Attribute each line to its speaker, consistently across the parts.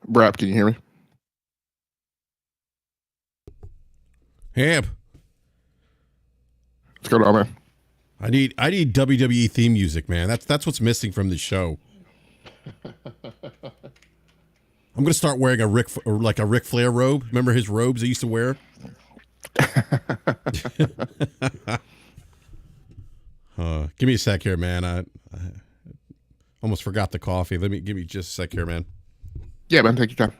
Speaker 1: BRAP, can you hear me?
Speaker 2: Hamp,
Speaker 1: What's going on, man?
Speaker 2: I need WWE theme music, man. That's what's missing from the show. I'm gonna start wearing a Ric Flair robe. Remember his robes he used to wear? Give me a sec here, man. I almost forgot the coffee. Give me just a sec here, man.
Speaker 1: Yeah, man, take your time.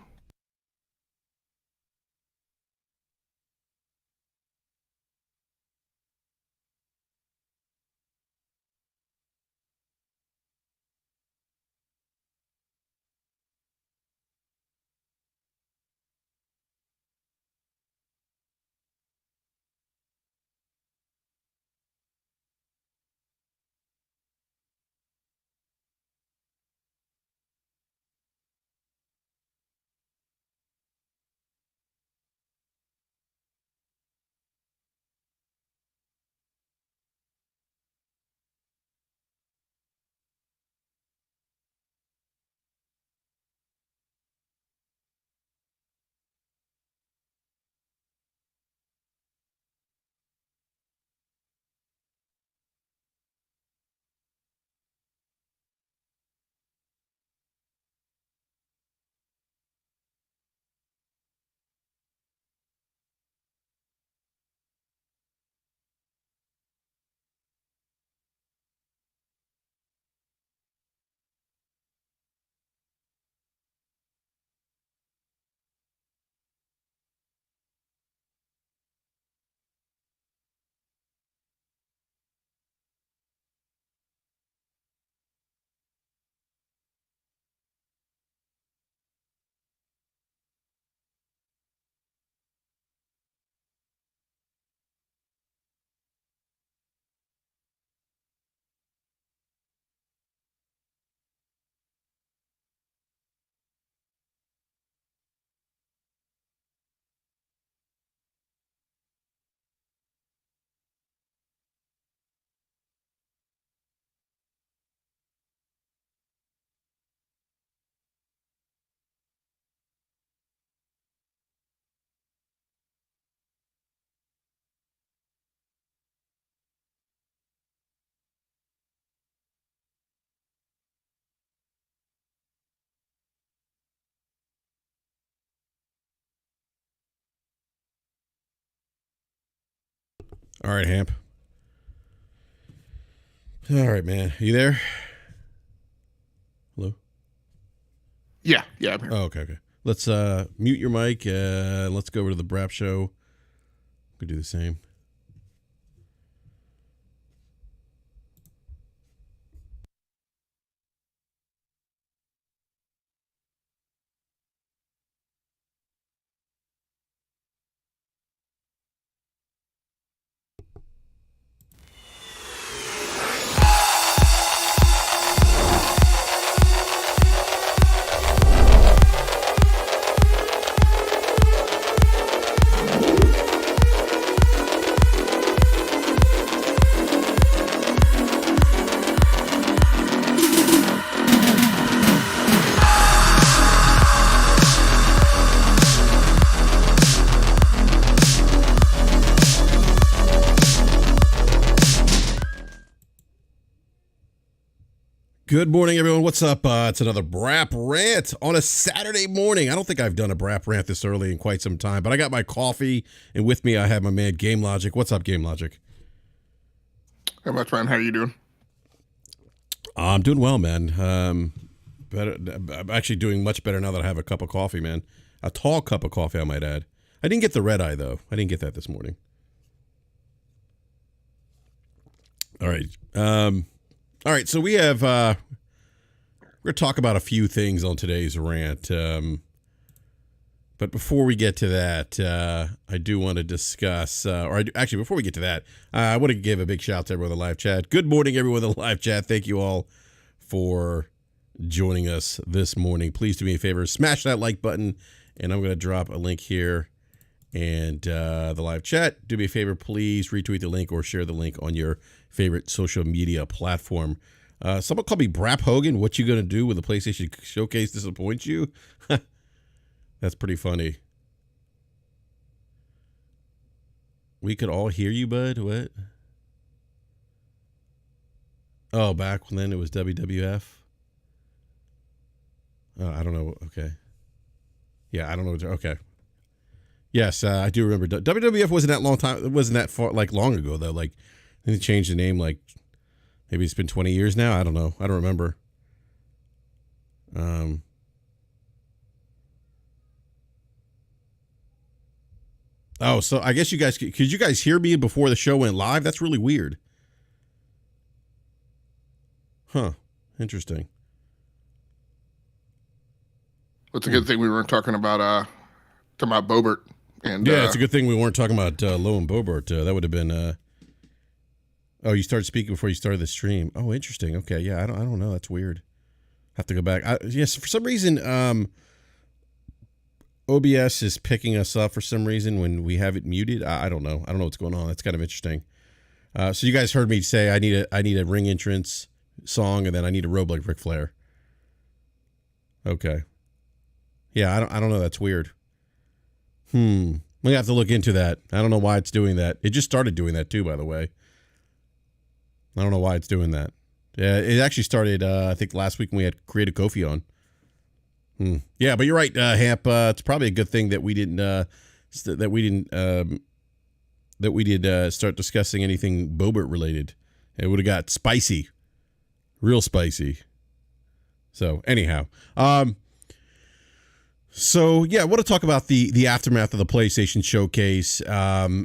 Speaker 2: All right, Hamp. All right, man. You there? Hello?
Speaker 1: Yeah, I'm here.
Speaker 2: Oh, okay. Let's mute your mic. Let's go over to the BRAP show. Could do the same. Good morning, everyone. What's up? It's another BRAP rant on a Saturday morning. I don't think I've done a BRAP rant this early in quite some time, but I got my coffee, and with me I have my man Game Logic. What's up, Game Logic?
Speaker 1: How much, man? How are you doing?
Speaker 2: I'm doing well, man. I'm actually doing much better now that I have a cup of coffee, man. A tall cup of coffee, I might add. I didn't get the red eye, though. I didn't get that this morning. All right. All right, so we have, we're going to talk about a few things on today's rant. But before we get to that, I do want to discuss, before we get to that, I want to give a big shout out to everyone in the live chat. Good morning, everyone in the live chat. Thank you all for joining us this morning. Please do me a favor, smash that like button, and I'm going to drop a link here and the live chat. Do me a favor, please retweet the link or share the link on your favorite social media platform. Someone called me Brap Hogan. What you gonna do when the PlayStation Showcase disappoints you? That's pretty funny. We could all hear you, bud. What? Oh, back when then it was WWF. I don't know. Okay. Yeah, I don't know. Okay. Yes, I do remember. WWF wasn't that long time. It wasn't that far, like long ago though. Like they changed the name. Like maybe it's been 20 years now. I don't know. I don't remember. Oh, so I guess could you guys hear me before the show went live? That's really weird. Huh. Interesting.
Speaker 1: It's a good thing we weren't talking about Bobert. And
Speaker 2: yeah, it's a good thing we weren't talking about Lowe and Bobert. That would have been. Oh, you started speaking before you started the stream. Oh, interesting. Okay, yeah, I don't know. That's weird. Have to go back. Yes, for some reason, OBS is picking us up for some reason when we have it muted. I don't know. I don't know what's going on. That's kind of interesting. So you guys heard me say I need a ring entrance song, and then I need a robe like Ric Flair. Okay. Yeah, I don't know. That's weird. We have to look into that. I don't know why it's doing that. It just started doing that too, by the way. I don't know why it's doing that. Yeah, it actually started. I think last week when we had Creative Kofi on. Yeah, but you're right, Hamp. It's probably a good thing that we didn't start discussing anything Bobert related. It would have got spicy, real spicy. So anyhow, so yeah, I want to talk about the aftermath of the PlayStation Showcase, and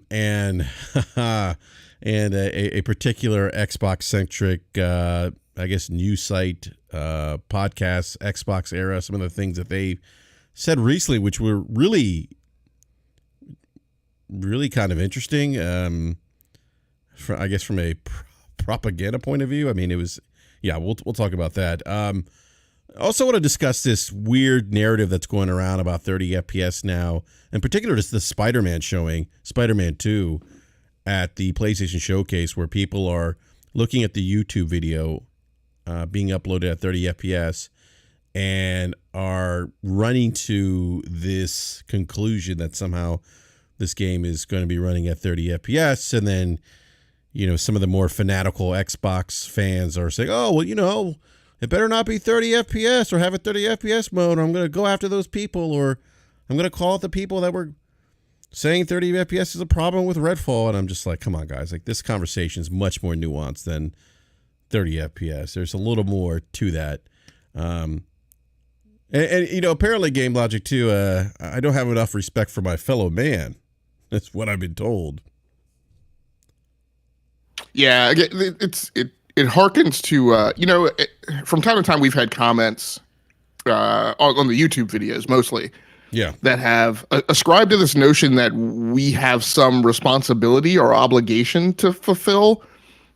Speaker 2: a particular Xbox centric, I guess, news site, podcast, Xbox era, some of the things that they said recently, which were really, really kind of interesting. I guess from a propaganda point of view, I mean, it was, yeah, we'll talk about that. I also want to discuss this weird narrative that's going around about 30 FPS now, in particular, just the Spider-Man showing, Spider-Man 2 at the PlayStation Showcase, where people are looking at the YouTube video being uploaded at 30 FPS and are running to this conclusion that somehow this game is going to be running at 30 FPS. And then, you know, some of the more fanatical Xbox fans are saying, oh, well, you know, it better not be 30 FPS or have a 30 FPS mode, or I'm going to go after those people, or I'm going to call out the people that were saying 30 FPS is a problem with Redfall. And I'm just like, come on, guys. Like, this conversation is much more nuanced than 30 FPS. There's a little more to that. And you know, apparently Game Logic too, I don't have enough respect for my fellow man. That's what I've been told.
Speaker 1: Yeah, it harkens to, you know, from time to time we've had comments on the YouTube videos mostly.
Speaker 2: Yeah.
Speaker 1: That have ascribed to this notion that we have some responsibility or obligation to fulfill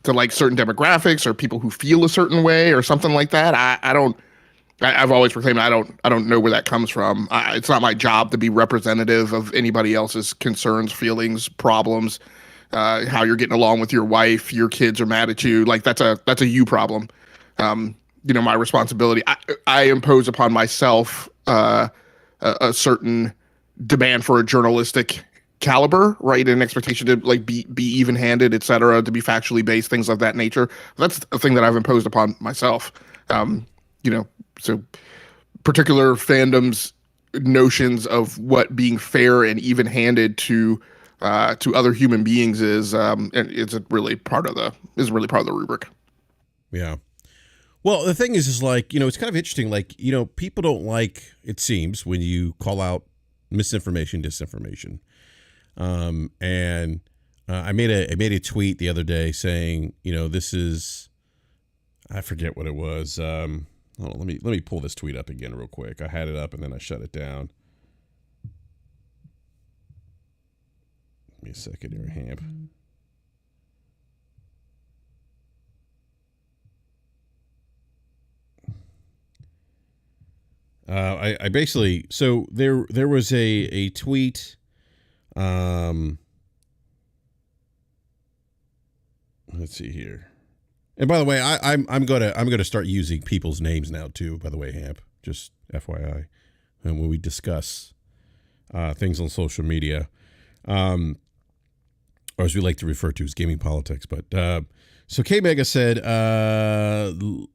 Speaker 1: to like certain demographics or people who feel a certain way or something like that. I've always proclaimed I don't know where that comes from. It's not my job to be representative of anybody else's concerns, feelings, problems, how you're getting along with your wife, your kids are mad at you. Like that's a you problem. You know, my responsibility. I impose upon myself a certain demand for a journalistic caliber, right? An expectation to like be even-handed, et cetera, to be factually based, things of that nature. That's a thing that I've imposed upon myself. You know, so particular fandoms' notions of what being fair and even-handed to other human beings is, and it's really part of the rubric.
Speaker 2: Yeah. Well, the thing is like, you know, it's kind of interesting. Like, you know, people don't like, it seems, when you call out misinformation, disinformation. And I made a tweet the other day saying, you know, this is, I forget what it was. Hold on, let me pull this tweet up again real quick. I had it up and then I shut it down. Give me a second here, Hamp. I basically, so there was a tweet. Let's see here. And by the way, I'm gonna start using people's names now too. By the way, Hamp, just FYI, and when we discuss things on social media, or as we like to refer to as gaming politics. But so K Mega said,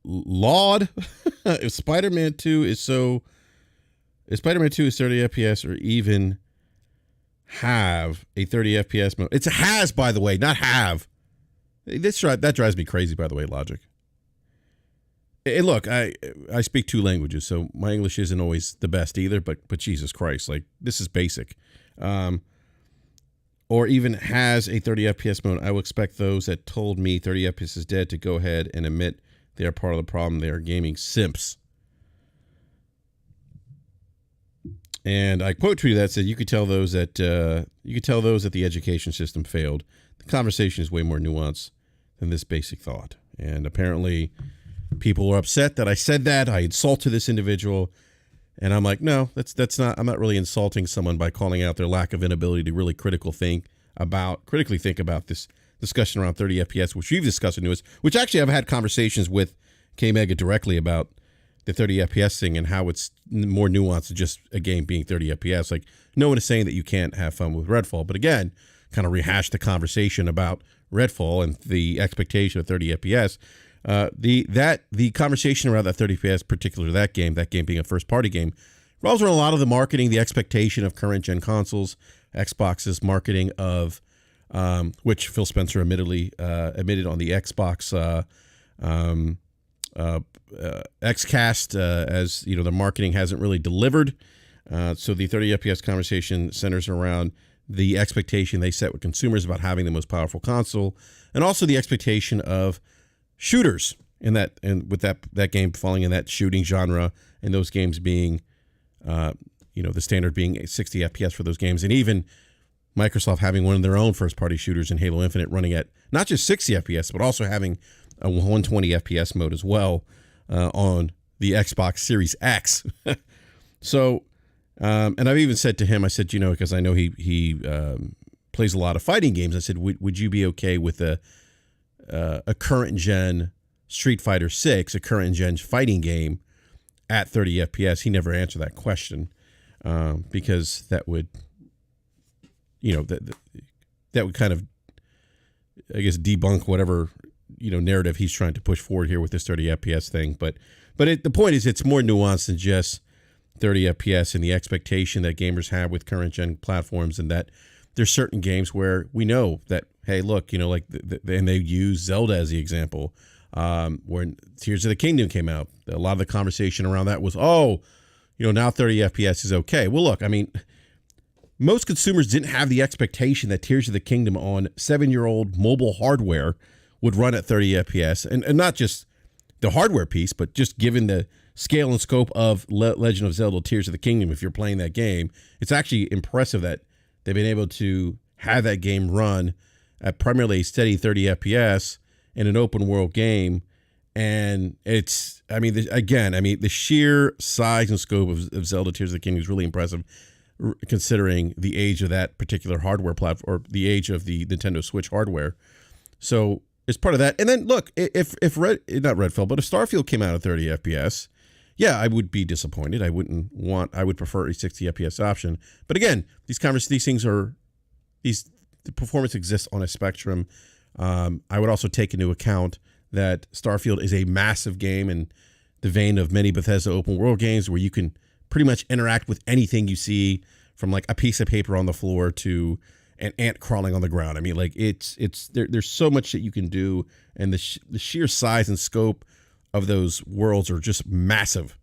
Speaker 2: "Laud, if Spider-Man 2 is 30 FPS, or even have a 30 FPS mode." It's a has, by the way, not have. That drives me crazy, by the way, Logic. And look, I speak 2 languages, so my English isn't always the best either, but Jesus Christ, like, this is basic. Or even has a 30 FPS mode, I will expect those that told me 30 FPS is dead to go ahead and admit they are part of the problem. They are gaming simps. And I quote tweeted that, said, you could tell those that the education system failed. The conversation is way more nuanced than this basic thought. And apparently people are upset that I said that. I insulted this individual. And I'm like, no, that's not. I'm not really insulting someone by calling out their lack of inability to really critically think about this discussion around 30 FPS, which we've discussed in news. Which actually I've had conversations with K Mega directly about the 30 FPS thing and how it's more nuanced than just a game being 30 FPS. Like, no one is saying that you can't have fun with Redfall, but again, kind of rehash the conversation about Redfall and the expectation of 30 FPS. The conversation around that 30 FPS, particularly that game being a first-party game, revolves around a lot of the marketing, the expectation of current-gen consoles, Xbox's marketing of, which Phil Spencer admitted on the Xbox Xcast, as you know, the marketing hasn't really delivered. So the 30 FPS conversation centers around the expectation they set with consumers about having the most powerful console, and also the expectation of shooters in that, and with that game falling in that shooting genre, and those games being, the standard being 60 FPS for those games, and even Microsoft having one of their own first-party shooters in Halo Infinite running at not just 60 FPS, but also having a 120 FPS mode as well on the Xbox Series X. So, and I've even said to him, I said, because I know he plays a lot of fighting games, I said, would you be okay with a current gen Street Fighter 6, a current gen fighting game at 30 FPS? He never answered that question because that would, that would kind of, I guess, debunk whatever narrative he's trying to push forward here with this 30 FPS thing. But the point is, it's more nuanced than just 30 FPS and the expectation that gamers have with current gen platforms, and that there's certain games where we know that, hey, look, like, and they use Zelda as the example, when Tears of the Kingdom came out. A lot of the conversation around that was, now 30 FPS is okay. Well, look, I mean, most consumers didn't have the expectation that Tears of the Kingdom on 7-year-old mobile hardware would run at 30 FPS, and not just the hardware piece, but just given the scale and scope of Legend of Zelda Tears of the Kingdom. If you're playing that game, it's actually impressive that they've been able to have that game run at primarily a steady 30 FPS in an open world game. And it's, the sheer size and scope of Zelda Tears of the Kingdom is really impressive, considering the age of that particular hardware platform, or the age of the Nintendo Switch hardware. So it's part of that. And then look, if Starfield came out at 30 FPS, yeah, I would be disappointed. I would prefer a 60 FPS option. But again, the performance exists on a spectrum. I would also take into account that Starfield is a massive game in the vein of many Bethesda open world games, where you can pretty much interact with anything you see, from like a piece of paper on the floor to an ant crawling on the ground. I mean, like, there's so much that you can do, and the sheer size and scope of those worlds are just massive.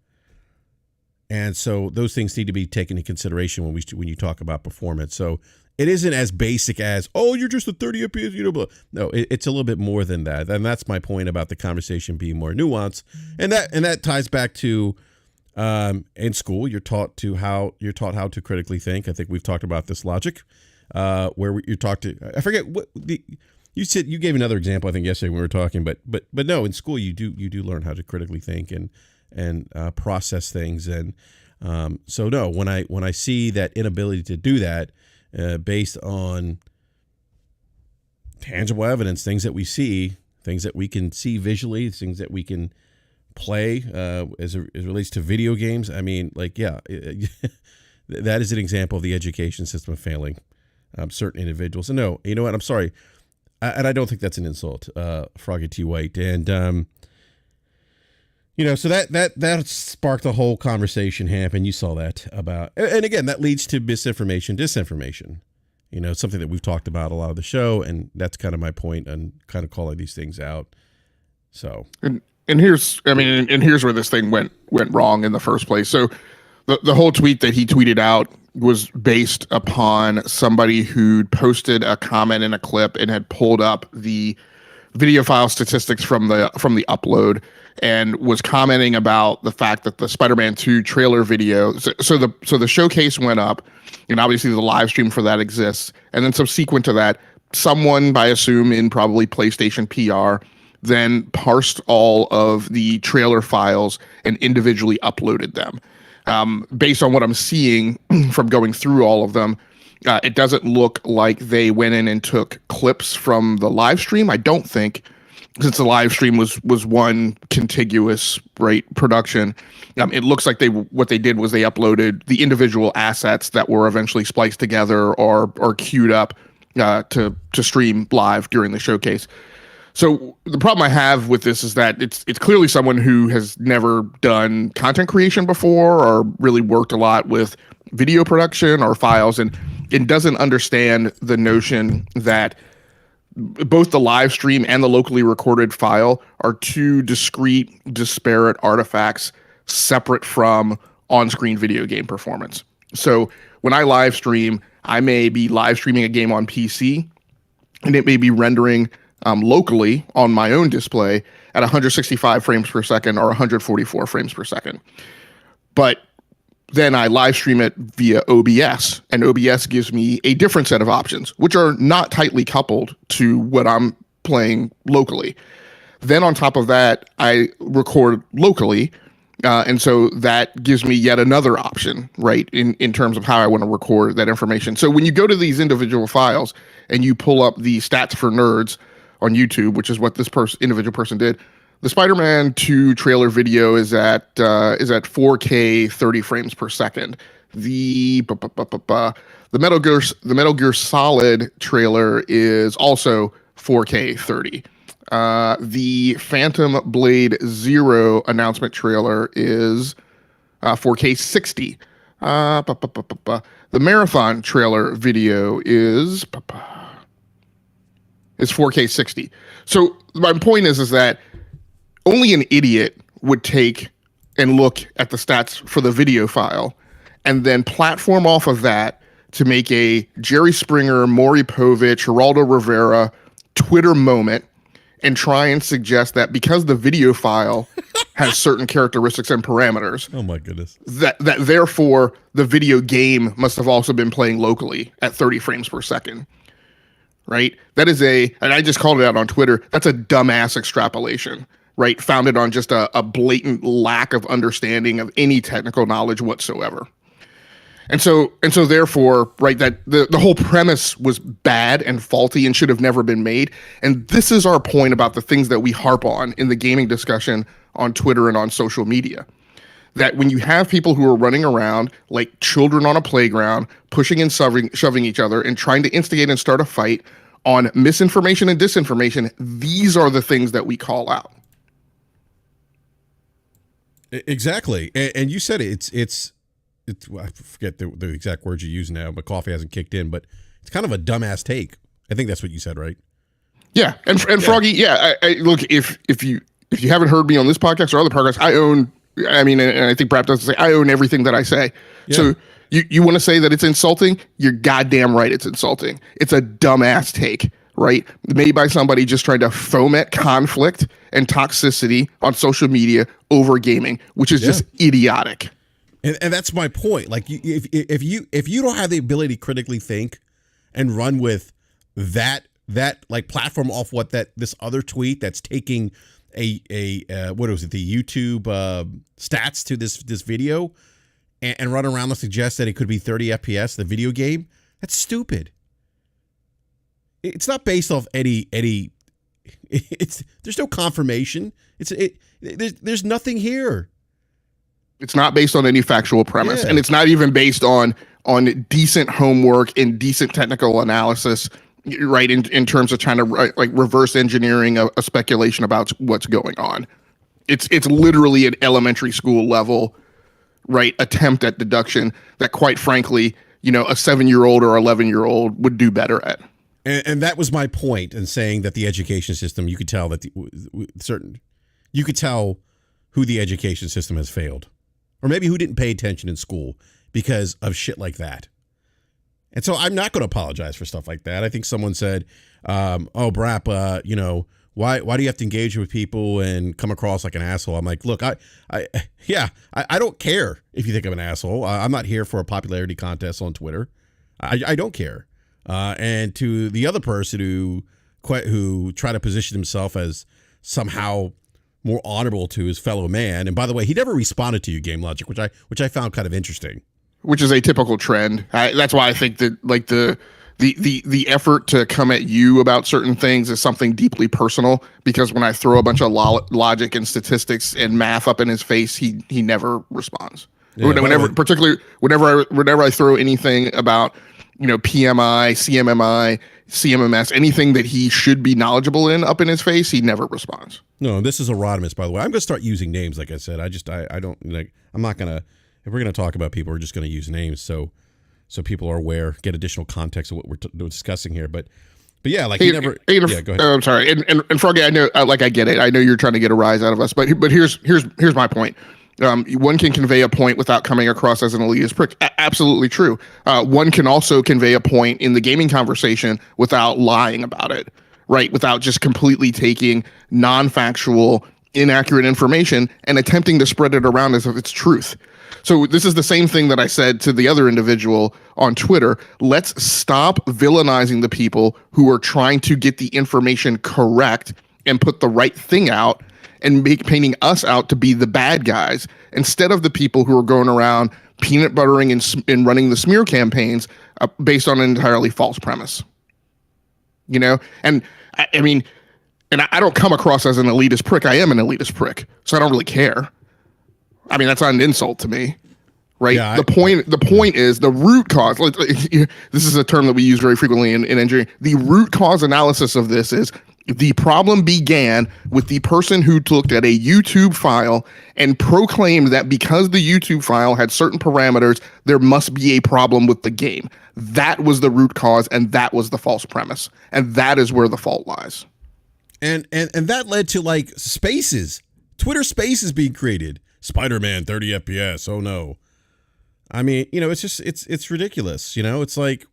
Speaker 2: And so those things need to be taken into consideration when you talk about performance. So it isn't as basic as, you're just a 30 FPS, blah. No, it's a little bit more than that. And that's my point about the conversation being more nuanced. And that ties back to, in school, you're taught how to critically think. I think we've talked about this logic, where you're taught to, I forget what you said. You gave another example, I think, yesterday when we were talking, but no, in school you do learn how to critically think and process things. And so no, when I see that inability to do that, based on tangible evidence, things that we see, things that we can see visually, things that we can play, as it relates to video games. I mean, like, yeah, that is an example of the education system failing certain individuals. And no, you know what? I'm sorry. And I don't think that's an insult, Froggy T. White. And, so that sparked the whole conversation, Hamp, and you saw that about, and again, that leads to misinformation, disinformation, something that we've talked about a lot of the show. And that's kind of my point on kind of calling these things out. So,
Speaker 1: and here's where this thing went wrong in the first place. So the whole tweet that he tweeted out was based upon somebody who'd posted a comment in a clip and had pulled up the video file statistics from the upload and was commenting about the fact that the Spider-Man 2 trailer video. So the showcase went up, and obviously the live stream for that exists. And then subsequent to that, someone, I assume in probably PlayStation PR, then parsed all of the trailer files and individually uploaded them. Based on what I'm seeing from going through all of them, it doesn't look like they went in and took clips from the live stream. I don't think, since the live stream was one contiguous production. It looks like what they did was they uploaded the individual assets that were eventually spliced together or queued up to stream live during the showcase. So the problem I have with this is that it's clearly someone who has never done content creation before or really worked a lot with video production or files and doesn't understand the notion that both the live stream and the locally recorded file are two discrete, disparate artifacts separate from on-screen video game performance. So when I live stream, I may be live streaming a game on PC, and it may be rendering locally on my own display at 165 frames per second or 144 frames per second. But then I live stream it via OBS, and OBS gives me a different set of options, which are not tightly coupled to what I'm playing locally. Then on top of that, I record locally, and so that gives me yet another option, in terms of how I want to record that information. So when you go to these individual files and you pull up the Stats for Nerds on YouTube, which is what this individual person did, the Spider-Man 2 trailer video is at 4K 30 frames per second. The Metal Gear Solid trailer is also 4K 30. The Phantom Blade Zero announcement trailer is 4K 60. The Marathon trailer video is 4K 60. So my point is that only an idiot would take and look at the stats for the video file and then platform off of that to make a Jerry Springer, Maury Povich, Geraldo Rivera Twitter moment and try and suggest that because the video file has certain characteristics and parameters,
Speaker 2: oh my goodness,
Speaker 1: that therefore the video game must have also been playing locally at 30 frames per second. Right? That is and I just called it out on Twitter, that's a dumbass extrapolation, founded on just a blatant lack of understanding of any technical knowledge whatsoever. And so therefore, that the whole premise was bad and faulty and should have never been made. And this is our point about the things that we harp on in the gaming discussion on Twitter and on social media. That when you have people who are running around like children on a playground, pushing and shoving each other and trying to instigate and start a fight on misinformation and disinformation, these are the things that we call out.
Speaker 2: Exactly. And you said it's I forget the exact words you use now, but coffee hasn't kicked in, but it's kind of a dumbass take. I think that's what you said, right? Yeah. And
Speaker 1: Froggy, I look, if you haven't heard me on this podcast or other podcasts, and I think BRAP does say, I own everything that I say. Yeah. So you want to say that it's insulting? You're goddamn right it's insulting. It's a dumbass take, made by somebody just trying to foment conflict and toxicity on social media over gaming, which is just idiotic.
Speaker 2: And that's my point. Like, if you don't have the ability to critically think and run with that like platform off what this other tweet that's taking what was it, the YouTube stats to this video and run around and suggest that it could be 30 FPS, the video game, that's stupid. It's not based off any there's no confirmation. There's nothing here.
Speaker 1: It's not based on any factual premise,
Speaker 2: Yeah.
Speaker 1: and it's not even based on decent homework and decent technical analysis, right? In terms of trying to like reverse engineering a speculation about what's going on. It's literally an elementary school level, right, attempt at deduction that, quite frankly, a 7-year-old or 11-year-old would do better at.
Speaker 2: And that was my point in saying that the education system, you could tell that you could tell who the education system has failed, or maybe who didn't pay attention in school because of shit like that. And so I'm not going to apologize for stuff like that. I think someone said, "Oh, BRAP, why do you have to engage with people and come across like an asshole?" I'm like, look, I don't care if you think I'm an asshole. I'm not here for a popularity contest on Twitter. I don't care. And to the other person who tried to position himself as somehow more honorable to his fellow man, and by the way, he never responded to you, Game Logic, which I found kind of interesting.
Speaker 1: Which is a typical trend. That's why I think that like the effort to come at you about certain things is something deeply personal, because when I throw a bunch of logic and statistics and math up in his face, he never responds. Yeah, whenever I throw anything about PMI, CMMI, CMMS, anything that he should be knowledgeable in up in his face, he never responds.
Speaker 2: No, this is Erodimus, by the way. I'm going to start using names, like I said. I don't like. I'm not going to. If we're going to talk about people, we're just going to use names so people are aware, get additional context of what we're discussing here. But yeah, like go ahead.
Speaker 1: I'm sorry, and Froggy, I know, I get it. I know you're trying to get a rise out of us, but here's my point. One can convey a point without coming across as an elitist prick. Absolutely true. One can also convey a point in the gaming conversation without lying about it, right? Without just completely taking non-factual, inaccurate information and attempting to spread it around as if it's truth. So this is the same thing that I said to the other individual on Twitter. Let's stop villainizing the people who are trying to get the information correct and put the right thing out, and painting us out to be the bad guys, instead of the people who are going around peanut buttering and running the smear campaigns based on an entirely false premise. And I mean, and I don't come across as an elitist prick. I am an elitist prick, so I don't really care. I mean, that's not an insult to me, right? Yeah, the point is the root cause. This is a term that we use very frequently in engineering. The root cause analysis of this is the problem began with the person who looked at a YouTube file and proclaimed that because the YouTube file had certain parameters, there must be a problem with the game. That was the root cause, and that was the false premise. And that is where the fault lies.
Speaker 2: And that led to like spaces, Twitter spaces being created. Spider-Man 30 FPS. Oh no. I mean, it's just it's ridiculous. It's like,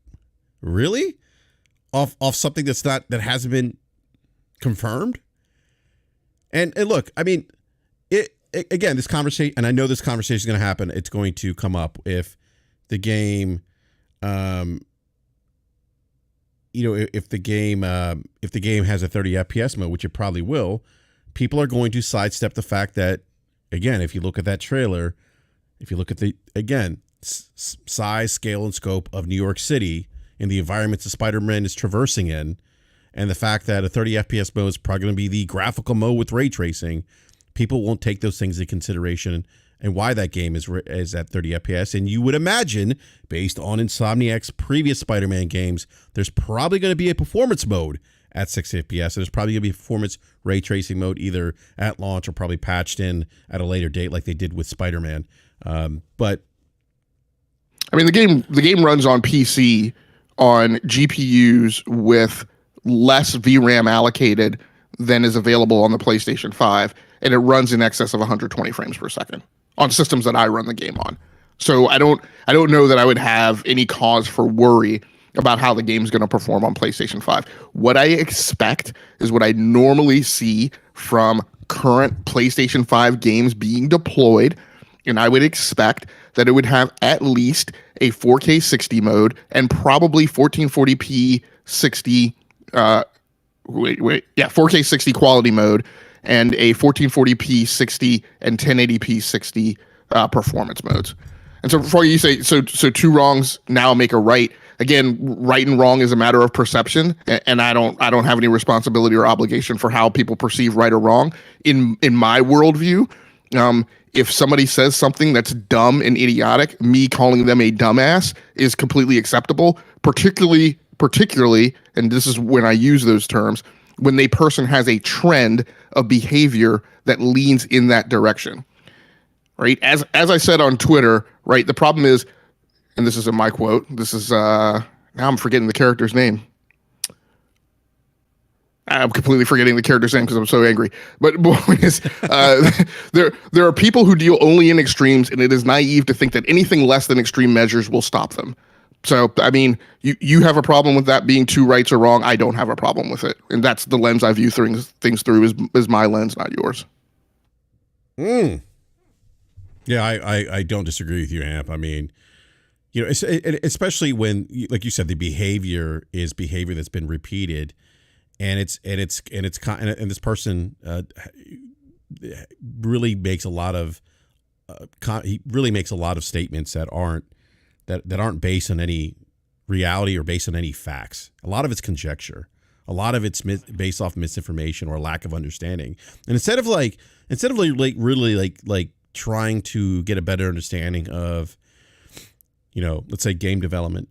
Speaker 2: really? Off something that hasn't been confirmed. And look, I mean, again, this conversation, and I know this conversation is going to happen. It's going to come up if the game, if the game has a 30 FPS mode, which it probably will, people are going to sidestep the fact that, again, if you look at that trailer, if you look at the, again, size, scale, and scope of New York City and the environments that Spider-Man is traversing in, and the fact that a 30 FPS mode is probably going to be the graphical mode with ray tracing, people won't take those things into consideration, and why that game is at 30 FPS. And you would imagine, based on Insomniac's previous Spider-Man games, there's probably going to be a performance mode at 60 FPS. There's probably going to be a performance ray tracing mode either at launch or probably patched in at a later date like they did with Spider-Man. But
Speaker 1: I mean, the game runs on PC on GPUs with less VRAM allocated than is available on the PlayStation 5, and it runs in excess of 120 frames per second on systems that I run the game on. So I don't know that I would have any cause for worry about how the game's going to perform on PlayStation 5. What I expect is what I normally see from current PlayStation 5 games being deployed, and I would expect that it would have at least a 4K 60 mode and probably 1440p 60 4K 60 quality mode and a 1440p 60 and 1080p 60 performance modes. And so before you say so two wrongs now make a right. Again, right and wrong is a matter of perception, and I don't have any responsibility or obligation for how people perceive right or wrong. In my worldview, if somebody says something that's dumb and idiotic, me calling them a dumbass is completely acceptable, particularly, and this is when I use those terms, when the person has a trend of behavior that leans in that direction, right? As I said on Twitter, right, the problem is, and this isn't my quote, this is, now I'm forgetting the character's name. I'm completely forgetting the character's name because I'm so angry. But the point is, there are people who deal only in extremes, and it is naive to think that anything less than extreme measures will stop them. So, I mean, you have a problem with that being two rights or wrong. I don't have a problem with it. And that's the lens I view things through is my lens, not yours.
Speaker 2: Yeah, I don't disagree with you, Amp. I mean, especially when, like you said, the behavior is behavior that's been repeated. And this person really makes a lot of statements that aren't based on any reality or based on any facts. A lot of it's conjecture. A lot of it's based off misinformation or lack of understanding. And instead of really trying to get a better understanding of, let's say game development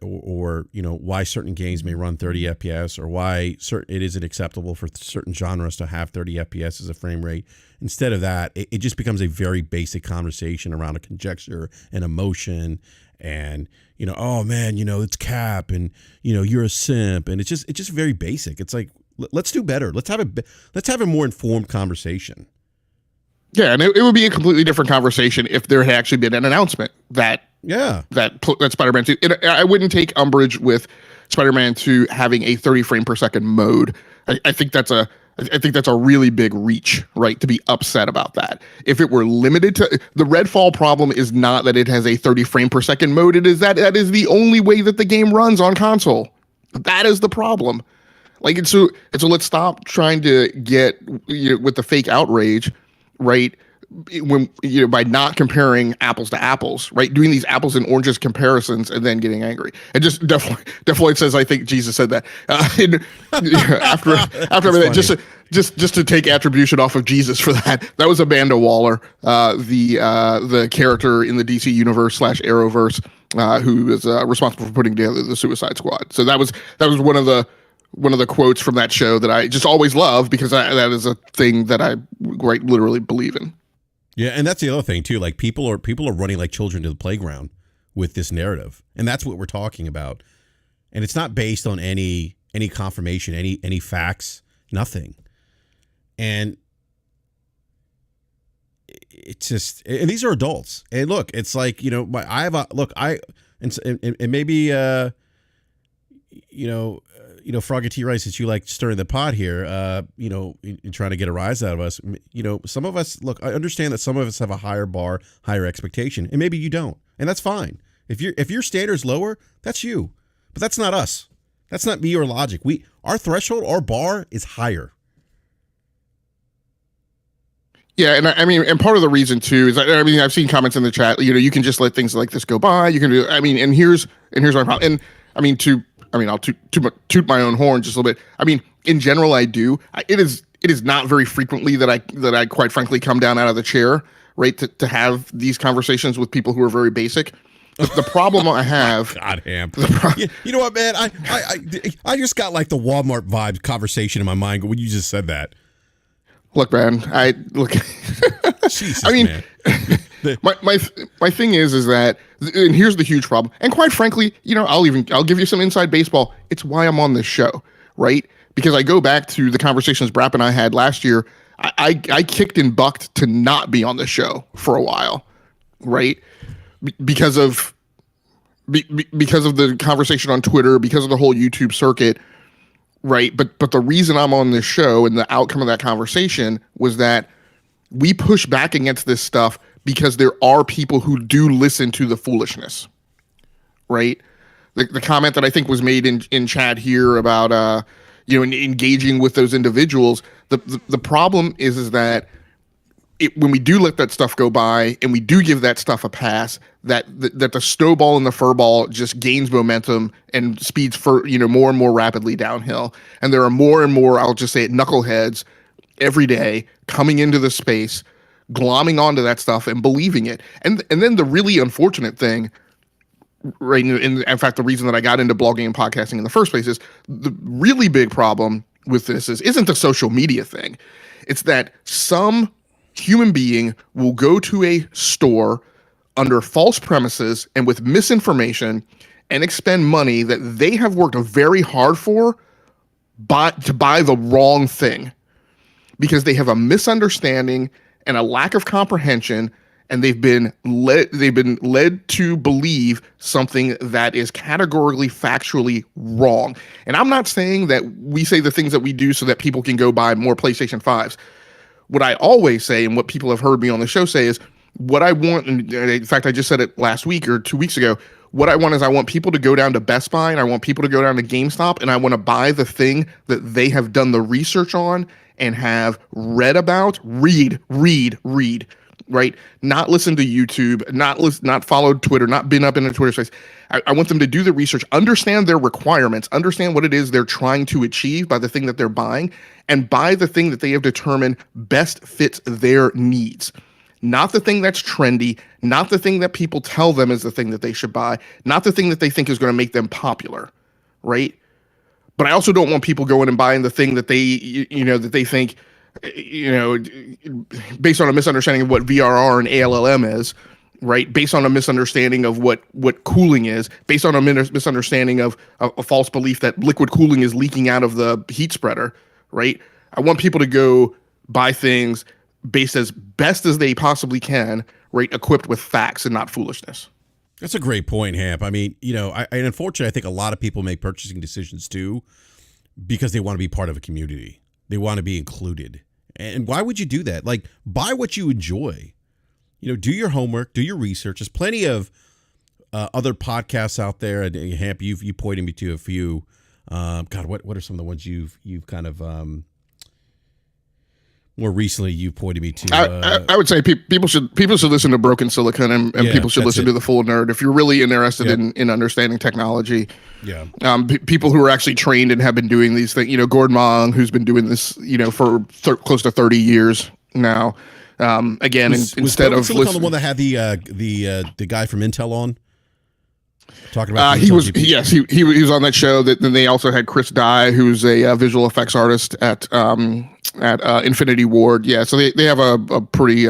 Speaker 2: or why certain games may run 30 FPS or why it isn't acceptable for certain genres to have 30 FPS as a frame rate. Instead of that, it just becomes a very basic conversation around a conjecture and emotion and, oh man, it's cap and, you're a simp. And it's just very basic. It's like, let's do better. Let's have a more informed conversation.
Speaker 1: Yeah, and it would be a completely different conversation if there had actually been an announcement that Spider-Man 2. I wouldn't take umbrage with Spider-Man 2 having a 30 frame per second mode. I think that's a really big reach, right? To be upset about that. If it were limited to the Redfall problem is not that it has a 30 frame per second mode. It is that is the only way that the game runs on console. That is the problem. Like so let's stop trying to get with the fake outrage. Right, when by not comparing apples to apples, right, doing these apples and oranges comparisons and then getting angry. And just definitely says I think Jesus said that after everything, just to take attribution off of Jesus for that. That was Amanda Waller, the character in the DC universe / Arrowverse, who is responsible for putting together the Suicide Squad. So that was one of the quotes from that show that I just always love because that is a thing that I quite literally believe in.
Speaker 2: Yeah, and that's the other thing too. Like people are running like children to the playground with this narrative, and that's what we're talking about. And it's not based on any confirmation, any facts, nothing. And it's just, and these are adults. And look, it's like and maybe Froggy T. Rice, that you like stirring the pot here, in trying to get a rise out of us. Some of us, look, I understand that some of us have a higher bar, higher expectation, and maybe you don't. And that's fine. If your standard's lower, that's you. But that's not us. That's not me or Logic. Our threshold, our bar is higher.
Speaker 1: Yeah, and I mean, and part of the reason too is I've seen comments in the chat. You can just let things like this go by. You can do. And here's my problem. And I'll toot my own horn just a little bit. I mean, in general, I do. It is not very frequently that I quite frankly come down out of the chair, right, to have these conversations with people who are very basic. The problem I have.
Speaker 2: God, Ham. You know what, man? I just got like the Walmart vibe conversation in my mind when you just said that.
Speaker 1: Look, man.
Speaker 2: Jesus,
Speaker 1: I mean,
Speaker 2: man.
Speaker 1: my thing is that, and here's the huge problem. And quite frankly, I'll give you some inside baseball. It's why I'm on this show, right? Because I go back to the conversations BRAP and I had last year. I kicked and bucked to not be on the show for a while, right? Because of the conversation on Twitter, because of the whole YouTube circuit, right? But the reason I'm on this show and the outcome of that conversation was that we push back against this stuff because there are people who do listen to the foolishness, right? The comment that I think was made in chat here about engaging with those individuals. The problem is that when we do let that stuff go by and we do give that stuff a pass, that the snowball and the furball just gains momentum and speeds more and more rapidly downhill. And there are more and more, I'll just say it, knuckleheads every day coming into the space, glomming onto that stuff and believing it. And then the really unfortunate thing, right? In fact, the reason that I got into blogging and podcasting in the first place is the really big problem with this isn't the social media thing. It's that some human being will go to a store under false premises and with misinformation and expend money that they have worked very hard for to buy the wrong thing because they have a misunderstanding and a lack of comprehension, and they've been led to believe something that is categorically factually wrong. And I'm not saying that we say the things that we do so that people can go buy more PlayStation 5s. What I always say, and what people have heard me on the show say, is what I want, and in fact, I just said it last week or 2 weeks ago, what I want is I want people to go down to Best Buy and I want people to go down to GameStop and I want to buy the thing that they have done the research on and have read about, read, right? Not listen to YouTube, not follow Twitter, not been up in a Twitter space. I want them to do the research, understand their requirements, understand what it is they're trying to achieve by the thing that they're buying, and buy the thing that they have determined best fits their needs. Not the thing that's trendy, not the thing that people tell them is the thing that they should buy, not the thing that they think is going to make them popular, right? But I also don't want people going and buying the thing that they think, based on a misunderstanding of what VRR and ALLM is, right? Based on a misunderstanding of what cooling is, based on a misunderstanding of a false belief that liquid cooling is leaking out of the heat spreader, right? I want people to go buy things based as best as they possibly can, right? Equipped with facts and not foolishness.
Speaker 2: That's a great point, Hamp. I mean, and unfortunately, I think a lot of people make purchasing decisions too because they want to be part of a community. They want to be included. And why would you do that? Like, buy what you enjoy. Do your homework, do your research. There's plenty of other podcasts out there. And Hamp, you pointed me to a few. God, what are some of the ones you've kind of more recently you pointed me to?
Speaker 1: I would say people should listen to Broken Silicon and people should listen to The Full Nerd if you're really interested in understanding technology.
Speaker 2: Yeah.
Speaker 1: People who are actually trained and have been doing these things. Gordon Mong, who's been doing this, for close to 30 years now. Again, instead of
Speaker 2: Silicon the one that had the guy from Intel on. Talking about
Speaker 1: he was on that show. Then they also had Chris Dye, who's a visual effects artist at Infinity Ward. Yeah, so they have a pretty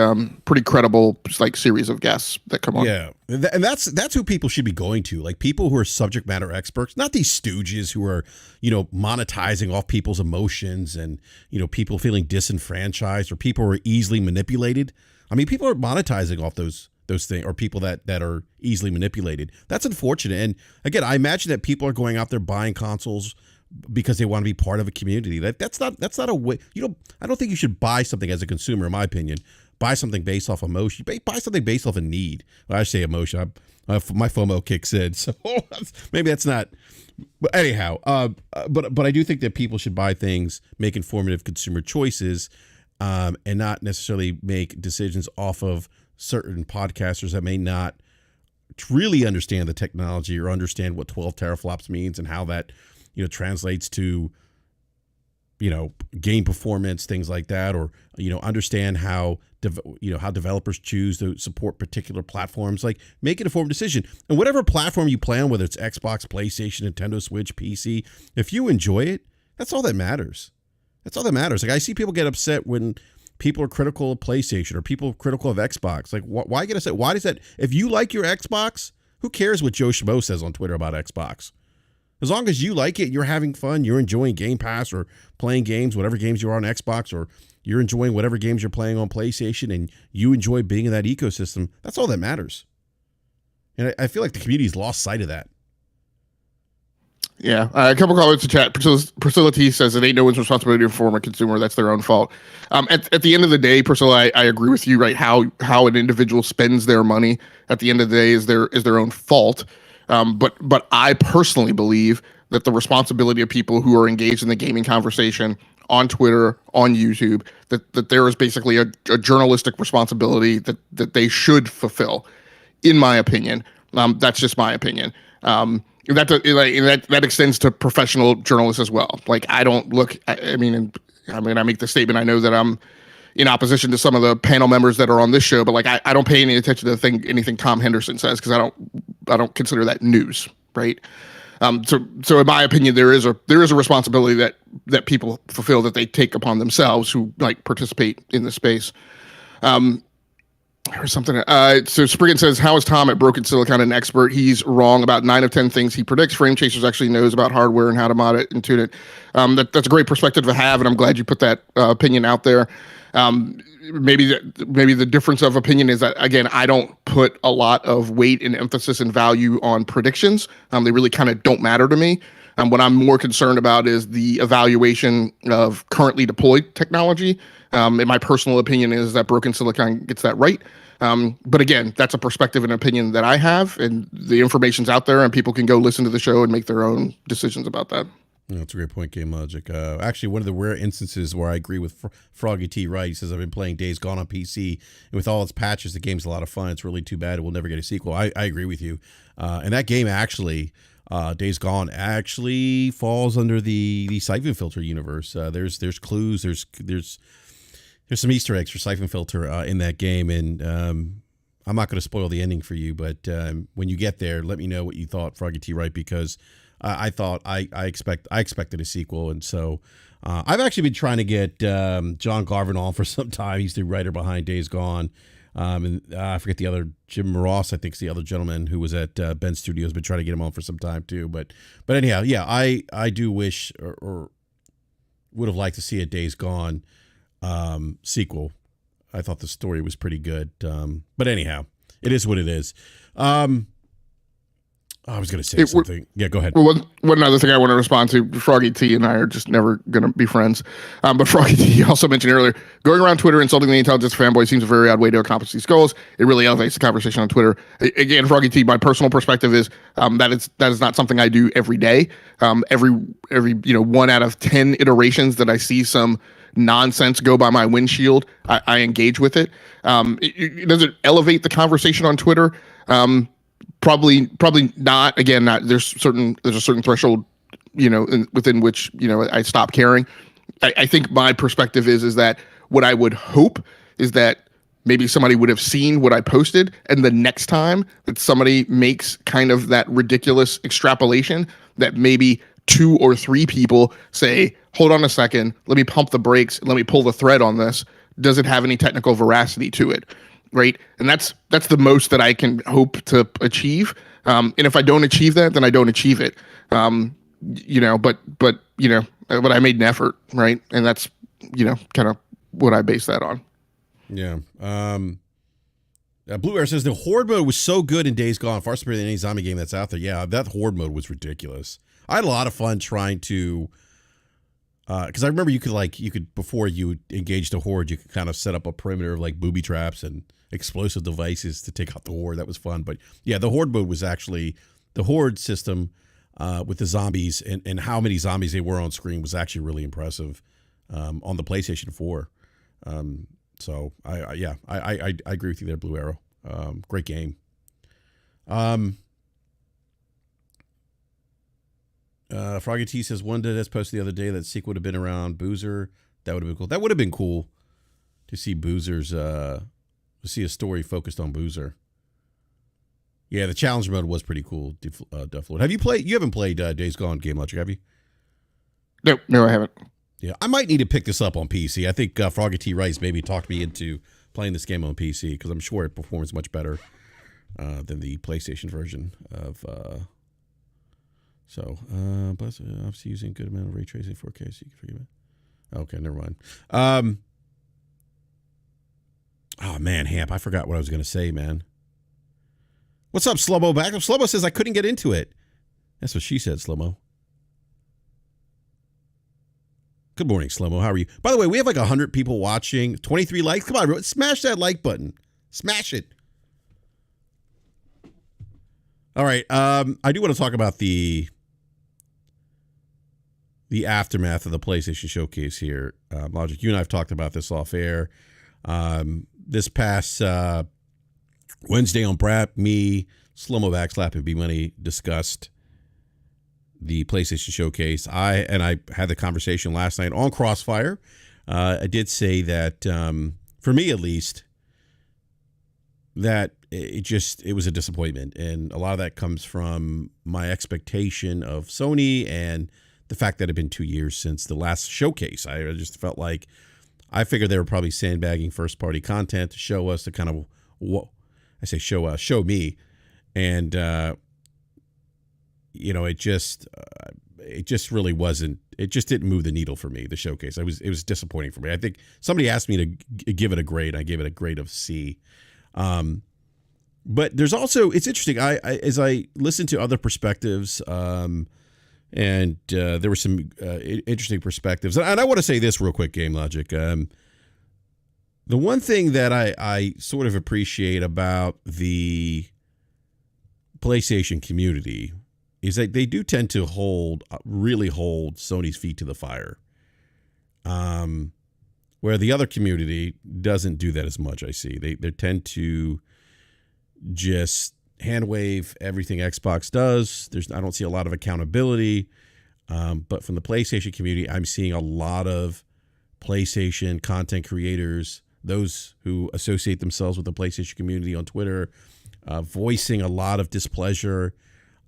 Speaker 1: credible series of guests that come on.
Speaker 2: Yeah, and that's who people should be going to, like people who are subject matter experts, not these stooges who are monetizing off people's emotions and people feeling disenfranchised or people who are easily manipulated. I mean, people are monetizing off those things, or people that are easily manipulated. That's unfortunate. And again, I imagine that people are going out there buying consoles because they want to be part of a community. That's not a way. I don't think you should buy something as a consumer, in my opinion. Buy something based off emotion. Buy something based off a need. Well, I say emotion. My FOMO kicks in, so maybe that's not. But anyhow, but I do think that people should buy things, make informative consumer choices, and not necessarily make decisions off of certain podcasters that may not really understand the technology or understand what 12 teraflops means and how that translates to game performance, things like that, or understand how how developers choose to support particular platforms. Like, make an informed decision, and whatever platform you play on, whether it's Xbox, PlayStation, Nintendo Switch, PC, if you enjoy it, that's all that matters. Like, I see people get upset when people are critical of PlayStation or people are critical of Xbox. Like, why get upset? Why does that? If you like your Xbox, who cares what Joe Schmo says on Twitter about Xbox? As long as you like it, you're having fun, you're enjoying Game Pass or playing games, whatever games you're on Xbox, or you're enjoying whatever games you're playing on PlayStation, and you enjoy being in that ecosystem, that's all that matters. And I feel like the community's lost sight of that.
Speaker 1: Yeah, a couple comments to chat. Priscilla T says it ain't no one's responsibility to inform a consumer. That's their own fault. At the end of the day, Priscilla, I agree with you. Right, how an individual spends their money at the end of the day is their own fault. But I personally believe that the responsibility of people who are engaged in the gaming conversation on Twitter, on YouTube, that there is basically a journalistic responsibility that they should fulfill, in my opinion. That's just my opinion. That extends to professional journalists as well. Like, I don't look. I mean, I make the statement. I know that I'm in opposition to some of the panel members that are on this show, but like I don't pay any attention to anything Tom Henderson says because I don't consider that news, right? So in my opinion, there is a responsibility that people fulfill that they take upon themselves who like participate in the space. Or something. So Spriggan says, how is Tom at Broken Silicon an expert? He's wrong about 9 of 10 things he predicts. Frame Chasers actually knows about hardware and how to mod it and tune it. That's a great perspective to have, and I'm glad you put that opinion out there. Maybe the difference of opinion is that, again, I don't put a lot of weight and emphasis and value on predictions. They really kind of don't matter to me. What I'm more concerned about is the evaluation of currently deployed technology. And my personal opinion is that Broken Silicon gets that right. But again, that's a perspective and opinion that I have, and the information's out there, and people can go listen to the show and make their own decisions about that.
Speaker 2: No, that's a great point, Game Logic. Actually, one of the rare instances where I agree with Froggy T. Wright. He says, I've been playing Days Gone on PC, and with all its patches, the game's a lot of fun. It's really too bad we'll never get a sequel. I agree with you. And that game actually, Days Gone, actually falls under the Siphon Filter universe. There's clues, there's some Easter eggs for Siphon Filter in that game, and I'm not going to spoil the ending for you, but when you get there, let me know what you thought, Froggy T. Wright, because I thought I expected a sequel, and so I've actually been trying to get John Garvin on for some time. He's the writer behind Days Gone, and I forget the other, Jim Ross, I think is the other gentleman who was at Ben Studios. Been trying to get him on for some time too, but anyhow, yeah, I do wish or would have liked to see a Days Gone sequel. I thought the story was pretty good, but anyhow, it is what it is. I was going to say something. Yeah, go ahead.
Speaker 1: Well, one other thing I want to respond to, Froggy T and I are just never going to be friends. But Froggy T also mentioned earlier, going around Twitter insulting the intelligence fanboy seems a very odd way to accomplish these goals. It really elevates the conversation on Twitter. Again, Froggy T, my personal perspective is that is not something I do every day. Every 1 out of 10 iterations that I see some nonsense go by my windshield, I engage with it. Does it elevate the conversation on Twitter? Probably not. Again, there's a certain threshold, within which I stop caring. I think my perspective is that what I would hope is that maybe somebody would have seen what I posted, and the next time that somebody makes kind of that ridiculous extrapolation, that maybe 2 or 3 people say, hold on a second, let me pump the brakes, let me pull the thread on this. Does it have any technical veracity to it? Right. And that's the most that I can hope to achieve. And if I don't achieve that, then I don't achieve it. But I made an effort. Right. And that's, kind of what I base that on.
Speaker 2: Yeah. Blue Air says the horde mode was so good in Days Gone, far superior than any zombie game that's out there. Yeah, that horde mode was ridiculous. I had a lot of fun trying to, because I remember you could before you engaged the horde, you could kind of set up a perimeter of like booby traps and explosive devices to take out the horde. That was fun. But yeah, the horde mode was actually, the horde system with the zombies and how many zombies they were on screen was actually really impressive on the PlayStation 4. So I agree with you there, Blue Arrow. Great game. Froggy T says one did as posted the other day that sequel would have been around Boozer. That would have been cool. That would have been cool to see Boozer's to see a story focused on Boozer. Yeah, the challenge mode was pretty cool. Duffload. Have you played? You haven't played Days Gone, Game Logic, have you?
Speaker 1: No, I haven't.
Speaker 2: Yeah, I might need to pick this up on PC. I think Froggy T Rice maybe talked me into playing this game on PC because I'm sure it performs much better than the PlayStation version of. But obviously using a good amount of ray tracing 4K, so you can forgive it. Okay, never mind. Oh man, Hamp, I forgot what I was going to say, man. What's up, Slomo? Back up. Slomo says I couldn't get into it. That's what she said, Slomo. Good morning, Slomo. How are you? By the way, we have like 100 people watching, 23 likes. Come on, bro. Smash that like button. Smash it. All right. I do want to talk about the aftermath of the PlayStation Showcase here. Logic, you and I have talked about this off air. This past Wednesday on BRAP, me, Slomo Backslap, and B-Money discussed the PlayStation Showcase. I had the conversation last night on Crossfire I did say that for me at least, that it was a disappointment, and a lot of that comes from my expectation of Sony and the fact that it had been 2 years since the last showcase. I just felt like I figured they were probably sandbagging first party content to show us, to kind of show me, and it just really wasn't. It just didn't move the needle for me. The showcase, it was disappointing for me. I think somebody asked me to give it a grade. I gave it a grade of C. But there's also, it's interesting. I as I listened to other perspectives, and there were some interesting perspectives. And I want to say this real quick, Game Logic. The one thing that I sort of appreciate about the PlayStation community is that they do tend to really hold Sony's feet to the fire. Where the other community doesn't do that as much, I see. They tend to just hand wave everything Xbox does. I don't see a lot of accountability. But from the PlayStation community, I'm seeing a lot of PlayStation content creators, those who associate themselves with the PlayStation community on Twitter, voicing a lot of displeasure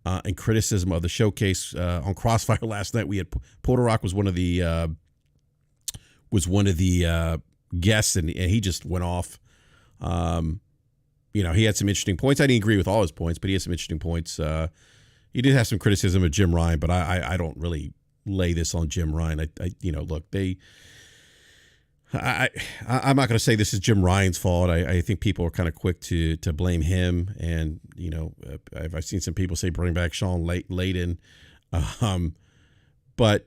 Speaker 2: and criticism of the showcase. On Crossfire last night, we had Podorock was one of the guests, and he just went off. He had some interesting points. I didn't agree with all his points, but he had some interesting points. He did have some criticism of Jim Ryan, but I don't really lay this on Jim Ryan. Look, I'm not going to say this is Jim Ryan's fault. I think people are kind of quick to blame him, and I've seen some people say bring back Sean Layden, but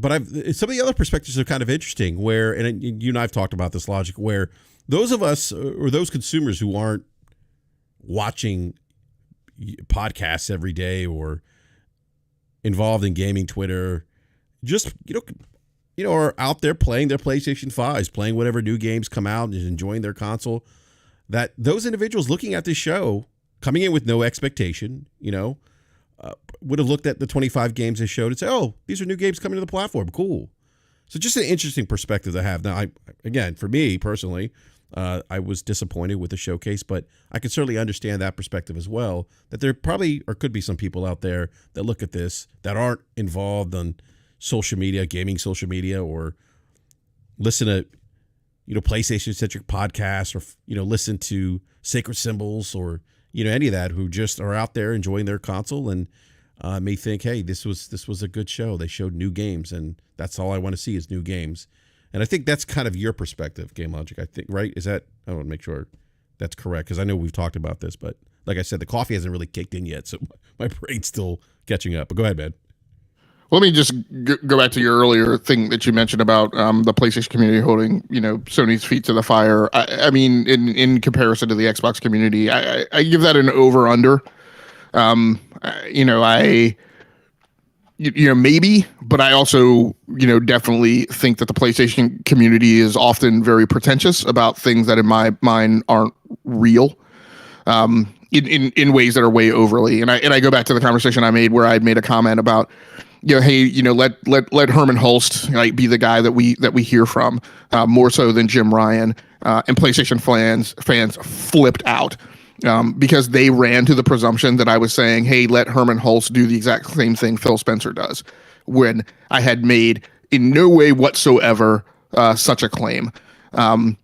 Speaker 2: some of the other perspectives are kind of interesting. Where, and you and I've talked about this, Logic, where those of us or those consumers who aren't watching podcasts every day or involved in gaming Twitter, just are out there playing their PlayStation 5s, playing whatever new games come out and enjoying their console, that those individuals looking at this show, coming in with no expectation, would have looked at the 25 games they showed and say, oh, these are new games coming to the platform. Cool. So just an interesting perspective to have. Now, again, for me personally, I was disappointed with the showcase, but I can certainly understand that perspective as well, that there probably or could be some people out there that look at this that aren't involved on social media, gaming social media, or listen to, PlayStation centric podcasts, or, listen to Sacred Symbols, or, any of that, who just are out there enjoying their console and may think, hey, this was a good show. They showed new games, and that's all I want to see is new games. And I think that's kind of your perspective, Game Logic, I think, right? Is that, I want to make sure that's correct, because I know we've talked about this, but like I said, the coffee hasn't really kicked in yet, so my brain's still catching up. But go ahead, man.
Speaker 1: Let me just go back to your earlier thing that you mentioned about the PlayStation community holding, Sony's feet to the fire. I mean, in comparison to the Xbox community, I give that an over/under. Maybe, but I also, definitely think that the PlayStation community is often very pretentious about things that in my mind aren't real, in ways that are way overly. And I go back to the conversation I made where I made a comment about, hey, let Herman Hulst be the guy that we hear from, more so than Jim Ryan, and PlayStation fans flipped out. Because they ran to the presumption that I was saying, hey, let Herman Hulst do the exact same thing Phil Spencer does, when I had made in no way whatsoever such a claim. And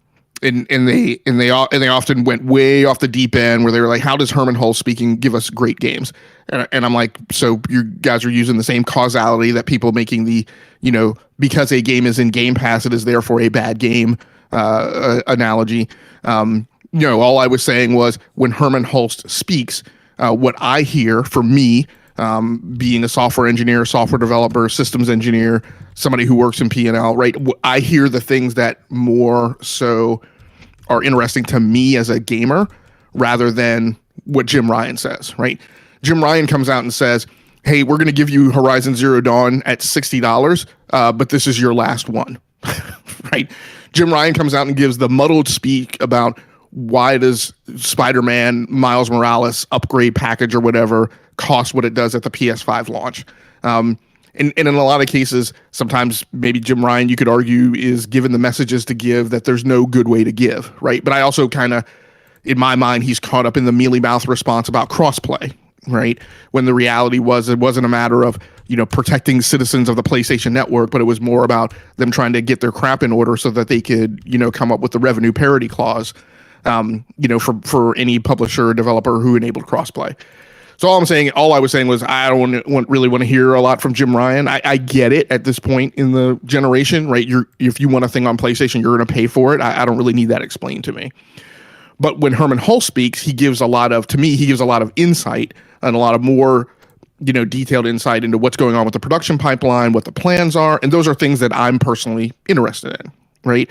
Speaker 1: they often went way off the deep end, where they were like, how does Herman Hulst speaking give us great games? And I'm like, so you guys are using the same causality that people making the, because a game is in Game Pass, it is therefore a bad game analogy. All I was saying was, when Herman Hulst speaks, what I hear from me, being a software engineer, software developer, systems engineer, somebody who works in P&L, right? I hear the things that more so are interesting to me as a gamer, rather than what Jim Ryan says, right? Jim Ryan comes out and says, hey, we're going to give you Horizon Zero Dawn at $60, but this is your last one, right? Jim Ryan comes out and gives the muddled speak about, why does Spider-Man Miles Morales upgrade package or whatever cost what it does at the PS5 launch? And in a lot of cases, sometimes maybe Jim Ryan, you could argue, is given the messages to give that there's no good way to give, right? But I also kind of, in my mind, he's caught up in the mealy mouth response about crossplay, right? When the reality was, it wasn't a matter of, protecting citizens of the PlayStation Network, but it was more about them trying to get their crap in order so that they could, come up with the revenue parity clause, for any publisher or developer who enabled crossplay. So all I was saying was I don't really want to hear a lot from Jim Ryan. I get it at this point in the generation, right? If you want a thing on PlayStation, you're going to pay for it. I don't really need that explained to me. But when Herman Hull speaks, he gives a lot of insight and a lot of more, detailed insight into what's going on with the production pipeline, what the plans are. And those are things that I'm personally interested in, right?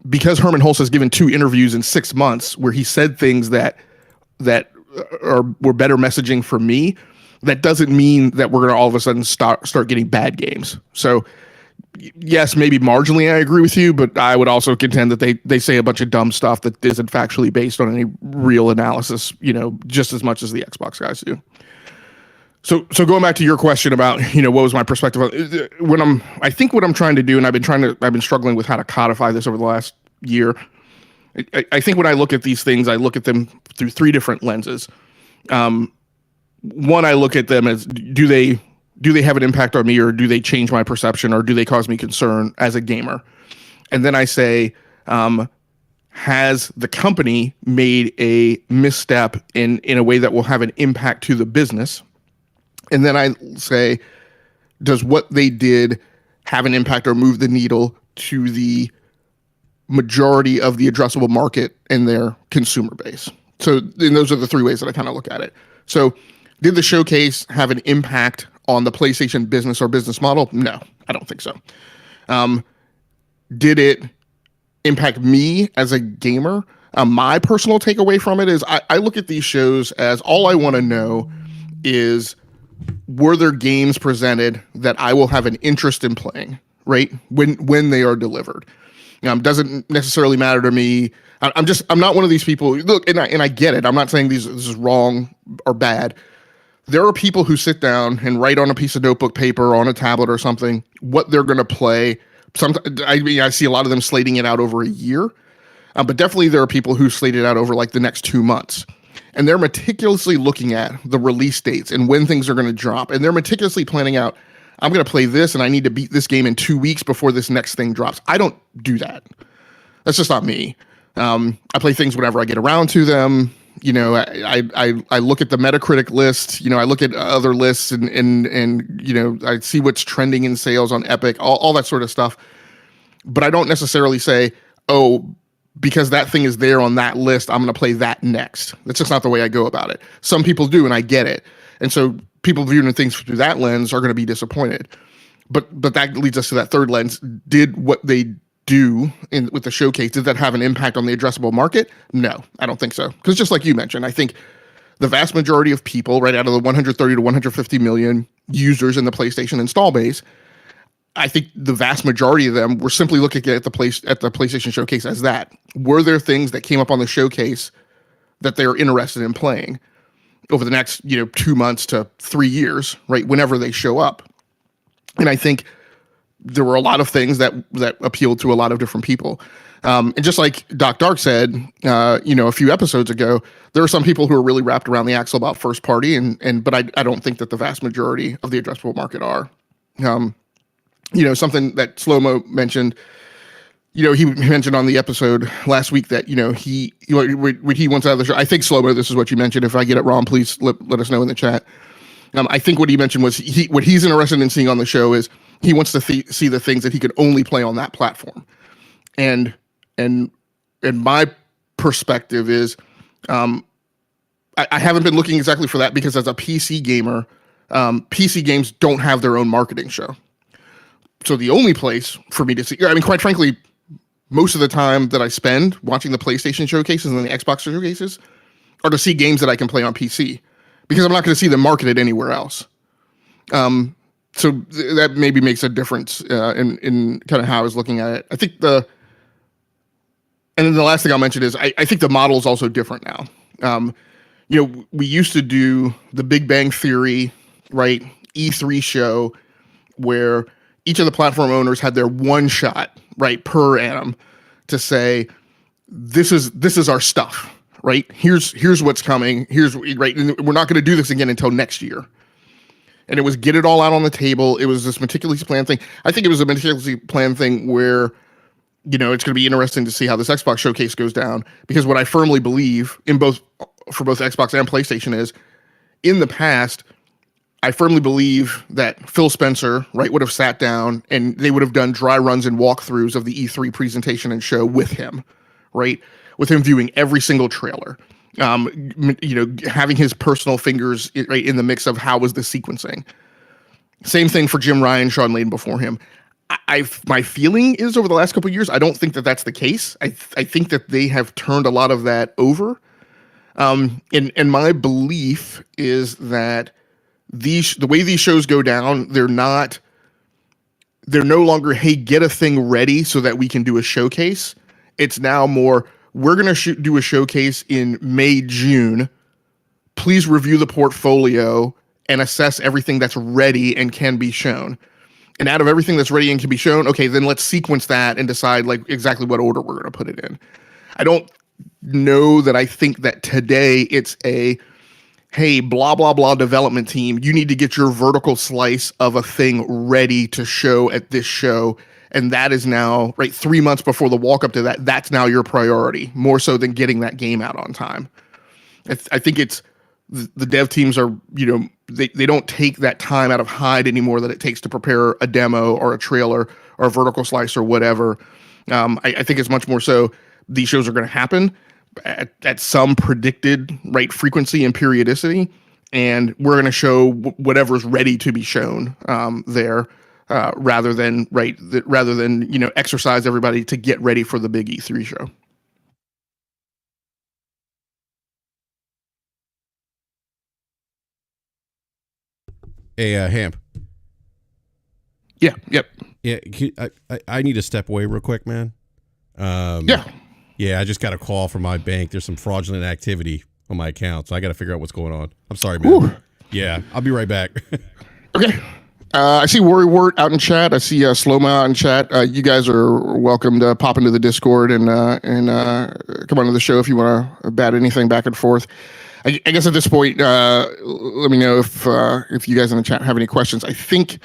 Speaker 1: Because Herman Hulse has given 2 interviews in 6 months where he said things that were better messaging for me, that doesn't mean that we're going to all of a sudden start getting bad games. So yes, maybe marginally I agree with you, but I would also contend that they say a bunch of dumb stuff that isn't factually based on any real analysis, just as much as the Xbox guys do. So going back to your question about, what was my perspective I think what I'm trying to do, and I've been struggling with how to codify this over the last year. I think when I look at these things, I look at them through 3 different lenses. One, I look at them as, do they have an impact on me, or do they change my perception, or do they cause me concern as a gamer? And then I say, has the company made a misstep in a way that will have an impact to the business? And then I say, does what they did have an impact or move the needle to the majority of the addressable market and their consumer base? So and those are the 3 ways that I kind of look at it. So did the showcase have an impact on the PlayStation business or business model? No, I don't think so. Did it impact me as a gamer? My personal takeaway from it is I look at these shows as, all I want to know is, were there games presented that I will have an interest in playing, right? When they are delivered. Doesn't necessarily matter to me. I'm not one of these people. Look, and I get it. I'm not saying this is wrong or bad. There are people who sit down and write on a piece of notebook paper or on a tablet or something what they're going to play. I see a lot of them slating it out over a year, but definitely there are people who slate it out over like the next 2 months. And they're meticulously looking at the release dates and when things are going to drop. And they're meticulously planning out, I'm going to play this and I need to beat this game in 2 weeks before this next thing drops. I don't do that. That's just not me. I play things whenever I get around to them. I look at the Metacritic list, I look at other lists and I see what's trending in sales on Epic, all that sort of stuff. But I don't necessarily say, oh, because that thing is there on that list, I'm going to play that next. That's just not the way I go about it. Some people do, and I get it. And so people viewing things through that lens are going to be disappointed. But that leads us to that third lens. Did what they do with the showcase, did that have an impact on the addressable market? No, I don't think so. Because just like you mentioned, I think the vast majority of people, right out of the 130 to 150 million users in the PlayStation install base, I think the vast majority of them were simply looking at the PlayStation Showcase as that. Were there things that came up on the showcase that they're interested in playing over the next 2 months to 3 years, right? Whenever they show up, and I think there were a lot of things that appealed to a lot of different people. And just like Doc Dark said, a few episodes ago, there are some people who are really wrapped around the axle about first party, but I don't think that the vast majority of the addressable market are. Something that Slow-Mo mentioned, he mentioned on the episode last week that, when he wants out of the show, I think Slow-Mo, this is what you mentioned. If I get it wrong, please let us know in the chat. I think what he mentioned was what he's interested in seeing on the show is he wants to see the things that he could only play on that platform. And my perspective is, I haven't been looking exactly for that because as a PC gamer, PC games don't have their own marketing show. So the only place for me to see, quite frankly, most of the time that I spend watching the PlayStation showcases and the Xbox showcases are to see games that I can play on PC because I'm not going to see them marketed anywhere else. So that maybe makes a difference in kind of how I was looking at it. I think and then the last thing I'll mention is I think the model is also different now. We used to do the Big Bang Theory, right? E3 show where each of the platform owners had their one shot, right, per annum to say, this is our stuff, right? Here's what's coming. Here's right. And we're not going to do this again until next year. And it was get it all out on the table. It was this meticulously planned thing. I think it was a meticulously planned thing where, it's going to be interesting to see how this Xbox showcase goes down, because what I firmly believe for both Xbox and PlayStation is, in the past, I firmly believe that Phil Spencer, right, would have sat down and they would have done dry runs and walkthroughs of the E3 presentation and show with him, right, with him viewing every single trailer, having his personal fingers right in the mix of how was the sequencing. Same thing for Jim Ryan, Sean Layden before him. My feeling is over the last couple of years, I don't think that that's the case. I think that they have turned a lot of that over. And my belief is that the way these shows go down, they're no longer, hey, get a thing ready so that we can do a showcase. It's now more, we're going to do a showcase in May, June. Please review the portfolio and assess everything that's ready and can be shown. And out of everything that's ready and can be shown, okay, then let's sequence that and decide like exactly what order we're going to put it in. I don't know that I think that today it's a, hey, blah, blah, blah development team, you need to get your vertical slice of a thing ready to show at this show. And that is now, right, 3 months before the walk up to that, that's now your priority, more so than getting that game out on time. I think it's, the dev teams are, they don't take that time out of hide anymore that it takes to prepare a demo or a trailer or a vertical slice or whatever. I think it's much more so these shows are going to happen at some predicted right frequency and periodicity, and we're going to show whatever's ready to be shown there, rather than exercise everybody to get ready for the big E3 show.
Speaker 2: Hey, Hamp.
Speaker 1: Yeah. Yep.
Speaker 2: Yeah. I need to step away real quick, man.
Speaker 1: Yeah.
Speaker 2: Yeah. I just got a call from my bank. There's some fraudulent activity on my account, so I got to figure out what's going on. I'm sorry, man. Ooh. Yeah. I'll be right back.
Speaker 1: Okay. I see Worrywart out in chat. I see Slowmo out in chat. You guys are welcome to pop into the Discord and come onto the show if you want to bat anything back and forth. I guess at this point, let me know if you guys in the chat have any questions. I think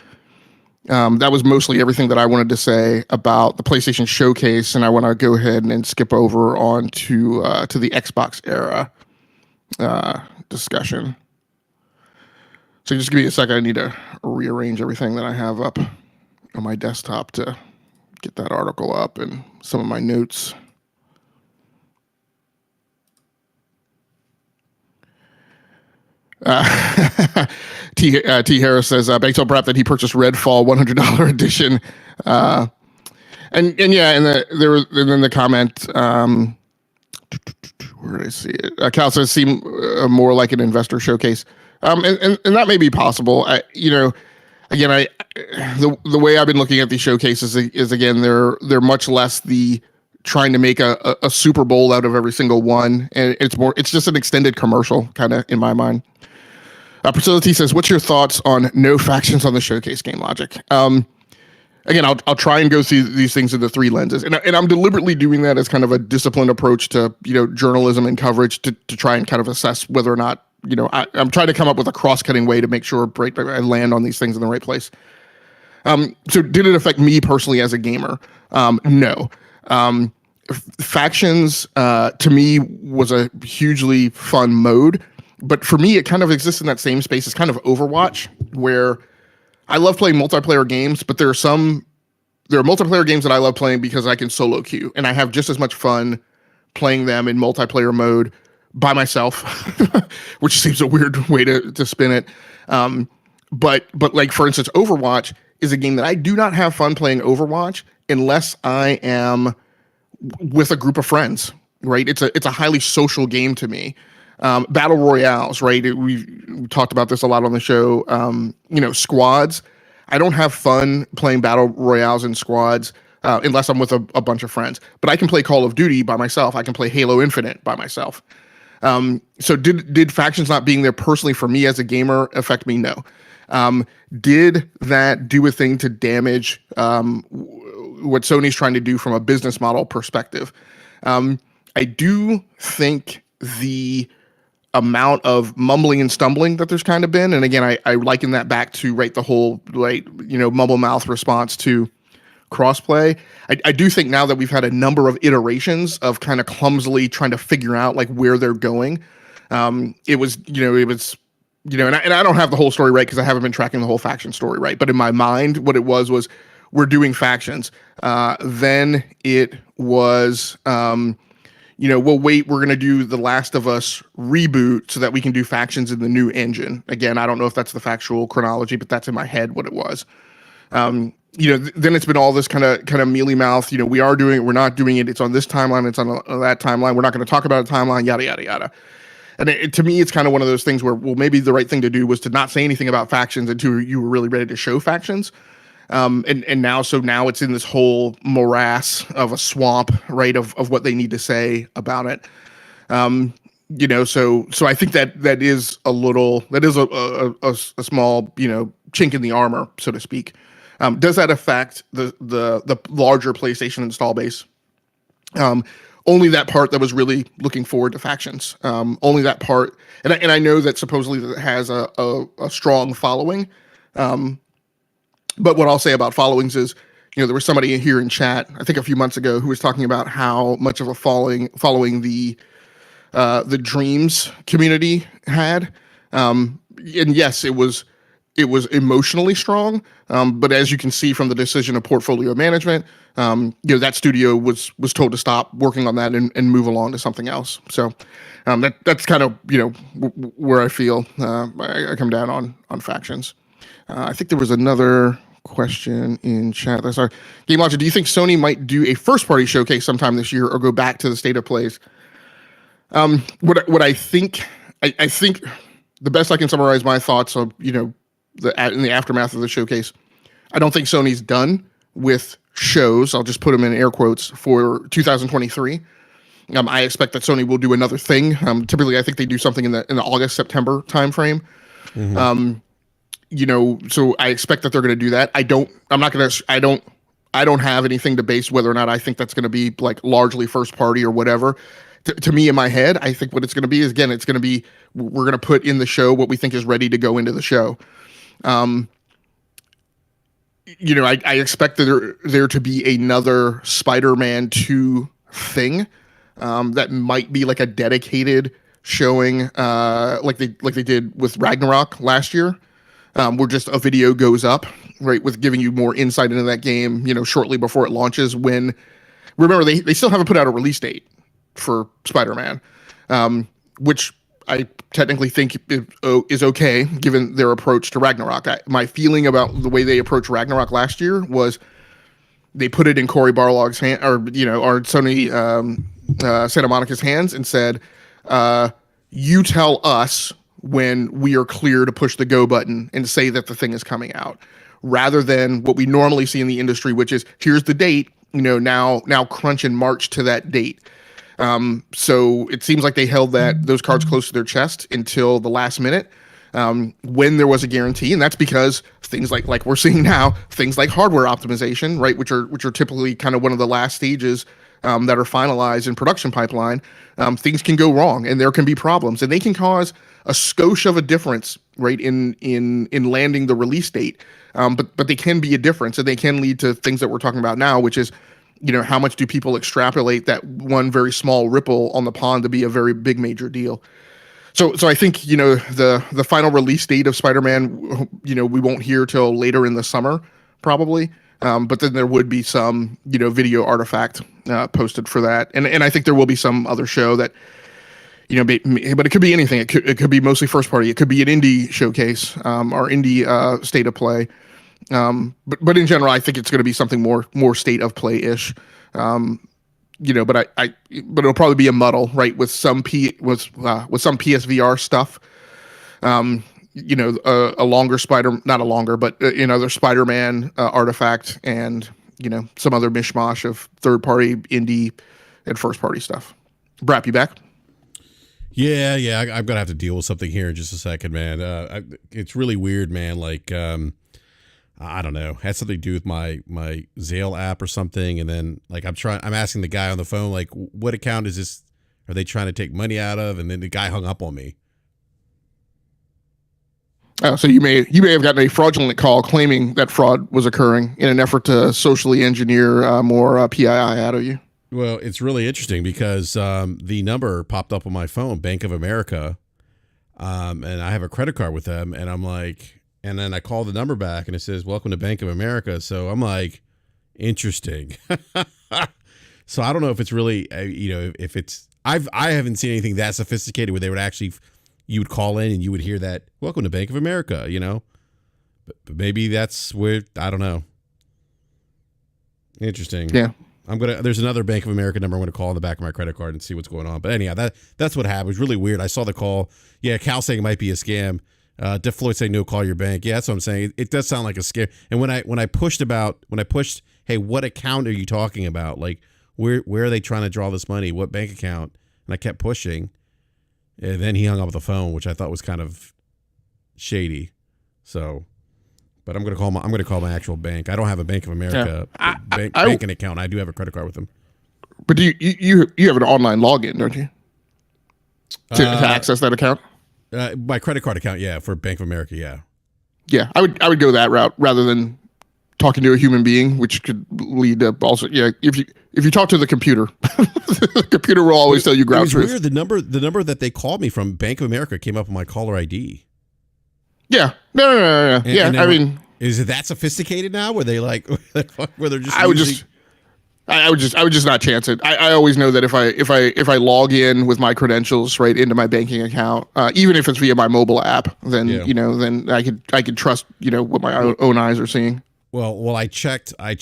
Speaker 1: that was mostly everything that I wanted to say about the PlayStation Showcase, and I want to go ahead and skip over on to the Xbox era discussion. So just give me a second. I need to rearrange everything that I have up on my desktop to get that article up and some of my notes. T Harris says Banks told BRAP that he purchased Redfall $100 edition, and yeah, and then the comment, where did I see it? Cal says seem more like an investor showcase, and that may be possible. The way I've been looking at these showcases is again they're much less the trying to make a Super Bowl out of every single one, and it's just an extended commercial kind of in my mind. Priscilla T says, what's your thoughts on no factions on the showcase game logic? Again, I'll try and go through these things into three lenses, and I'm deliberately doing that as kind of a disciplined approach to journalism and coverage to try and kind of assess whether or not I'm trying to come up with a cross-cutting way to make sure I land on these things in the right place. So did it affect me personally as a gamer? No. Factions to me was a hugely fun mode. But for me, it kind of exists in that same space as kind of Overwatch, where I love playing multiplayer games, but there are multiplayer games that I love playing because I can solo queue, and I have just as much fun playing them in multiplayer mode by myself, which seems a weird way to spin it. But like, for instance, Overwatch is a game that I do not have fun playing Overwatch unless I am with a group of friends, right? It's a highly social game to me. Battle royales, right? We talked about this a lot on the show. Squads. I don't have fun playing battle royales and squads unless I'm with a bunch of friends. But I can play Call of Duty by myself. I can play Halo Infinite by myself. So did factions not being there personally for me as a gamer affect me? No. Did that do a thing to damage what Sony's trying to do from a business model perspective? I do think the amount of mumbling and stumbling that there's kind of been, and again, I liken that back to the whole mumble mouth response to crossplay. I do think now that we've had a number of iterations of kind of clumsily trying to figure out like where they're going. It was and I don't have the whole story right because I haven't been tracking the whole faction story right. But in my mind, what it was we're doing factions. Then it was, we'll wait. We're going to do the Last of Us reboot so that we can do factions in the new engine. Again, I don't know if that's the factual chronology, but that's in my head what it was. Then it's been all this kind of mealy mouth. We are doing it. We're not doing it. It's on this timeline. It's on that timeline. We're not going to talk about a timeline. Yada yada yada. And to me, it's kind of one of those things where, well, maybe the right thing to do was to not say anything about factions until you were really ready to show factions. And now it's in this whole morass of a swamp, right? Of what they need to say about it. So I think that is a small, chink in the armor, so to speak. Does that affect the larger PlayStation install base? Only that part that was really looking forward to factions. Only that part, and I know that supposedly that has a strong following. But what I'll say about followings is, there was somebody here in chat, I think a few months ago, who was talking about how much of a following the Dreams community had. And yes, it was emotionally strong. But as you can see from the decision of portfolio management, that studio was told to stop working on that and move along to something else. So that's kind of where I feel I come down on factions. I think there was another question in chat. Sorry, Game Launcher. Do you think Sony might do a first-party showcase sometime this year, or go back to the state of plays? What I think, I think the best I can summarize my thoughts of in the aftermath of the showcase, I don't think Sony's done with shows. I'll just put them in air quotes for 2023. I expect that Sony will do another thing. Typically, I think they do something in the August-September timeframe. Mm-hmm. So I expect that they're going to do that. I don't have anything to base whether or not I think that's going to be like largely first party or whatever. To me, in my head, I think what it's going to be is, again, it's going to be, we're going to put in the show what we think is ready to go into the show. I expect there to be another Spider-Man 2 thing that might be like a dedicated showing, like they did with Ragnarok last year. Where just a video goes up, right, with giving you more insight into that game, shortly before it launches. When, remember, they still haven't put out a release date for Spider-Man, which I technically think is okay given their approach to Ragnarok. My feeling about the way they approached Ragnarok last year was they put it in Cory Barlog's hand, or Sony Santa Monica's hands, and said, "You tell us when we are clear to push the go button and say that the thing is coming out," rather than what we normally see in the industry, which is, here's the date, now crunch and march to that date. So it seems like they held those cards close to their chest until the last minute, when there was a guarantee. And that's because things like we're seeing now, things like hardware optimization, right, which are typically kind of one of the last stages that are finalized in production pipeline. Things can go wrong and there can be problems, and they can cause a skosh of a difference, right, in landing the release date. But they can be a difference, and they can lead to things that we're talking about now, which is, how much do people extrapolate that one very small ripple on the pond to be a very big major deal. So I think, the final release date of Spider-Man, we won't hear till later in the summer, probably. But then there would be some, video artifact posted for that. And I think there will be some other show that, but it could be anything. It could be mostly first party. It could be an indie showcase, or indie state of play. But in general, I think it's going to be something more state of play ish. But it'll probably be a muddle, right? With some PSVR stuff. A longer another Spider-Man artifact, and some other mishmash of third party, indie, and first party stuff. BRAP, you back?
Speaker 2: Yeah. I'm gonna have to deal with something here in just a second, man. It's really weird, man. Like, I don't know, had something to do with my Zale app or something, and then like I'm asking the guy on the phone, like, what account is this? Are they trying to take money out of? And then the guy hung up on me.
Speaker 1: Oh, so you may have gotten a fraudulent call claiming that fraud was occurring in an effort to socially engineer more PII out of you.
Speaker 2: Well, it's really interesting because the number popped up on my phone, Bank of America, and I have a credit card with them, and I'm like, and then I call the number back, and it says, "Welcome to Bank of America." So I'm like, interesting. So I don't know if it's really, if it's I haven't seen anything that sophisticated where they would actually. You would call in and you would hear that, "Welcome to Bank of America," but maybe that's where, I don't know. Interesting.
Speaker 1: Yeah.
Speaker 2: There's another Bank of America number I'm going to call on the back of my credit card and see what's going on. But anyhow, that's what happened. It was really weird. I saw the call. Yeah. Cal saying it might be a scam. Diff Floyd saying, "No, call your bank." Yeah, that's what I'm saying. It does sound like a scam. And when I pushed, hey, what account are you talking about? Like, where are they trying to draw this money? What bank account? And I kept pushing. And then he hung up the phone, which I thought was kind of shady. So, but I'm going to call my actual bank. I don't have a Bank of America banking account. I do have a credit card with them.
Speaker 1: But do you have an online login, don't you? To access that account?
Speaker 2: My credit card account, yeah, for Bank of America, yeah.
Speaker 1: Yeah, I would go that route rather than talking to a human being, which could lead to also, if you talk to the computer, the computer will always tell you ground truth.
Speaker 2: Weird. The number that they called me from Bank of America came up on my caller ID.
Speaker 1: Yeah, no. I mean,
Speaker 2: is it that sophisticated now? Where they like, where they're just?
Speaker 1: I would just not chance it. I always know that if I log in with my credentials right into my banking account, even if it's via my mobile app, then then I could trust what my own eyes are seeing.
Speaker 2: Well, I checked my,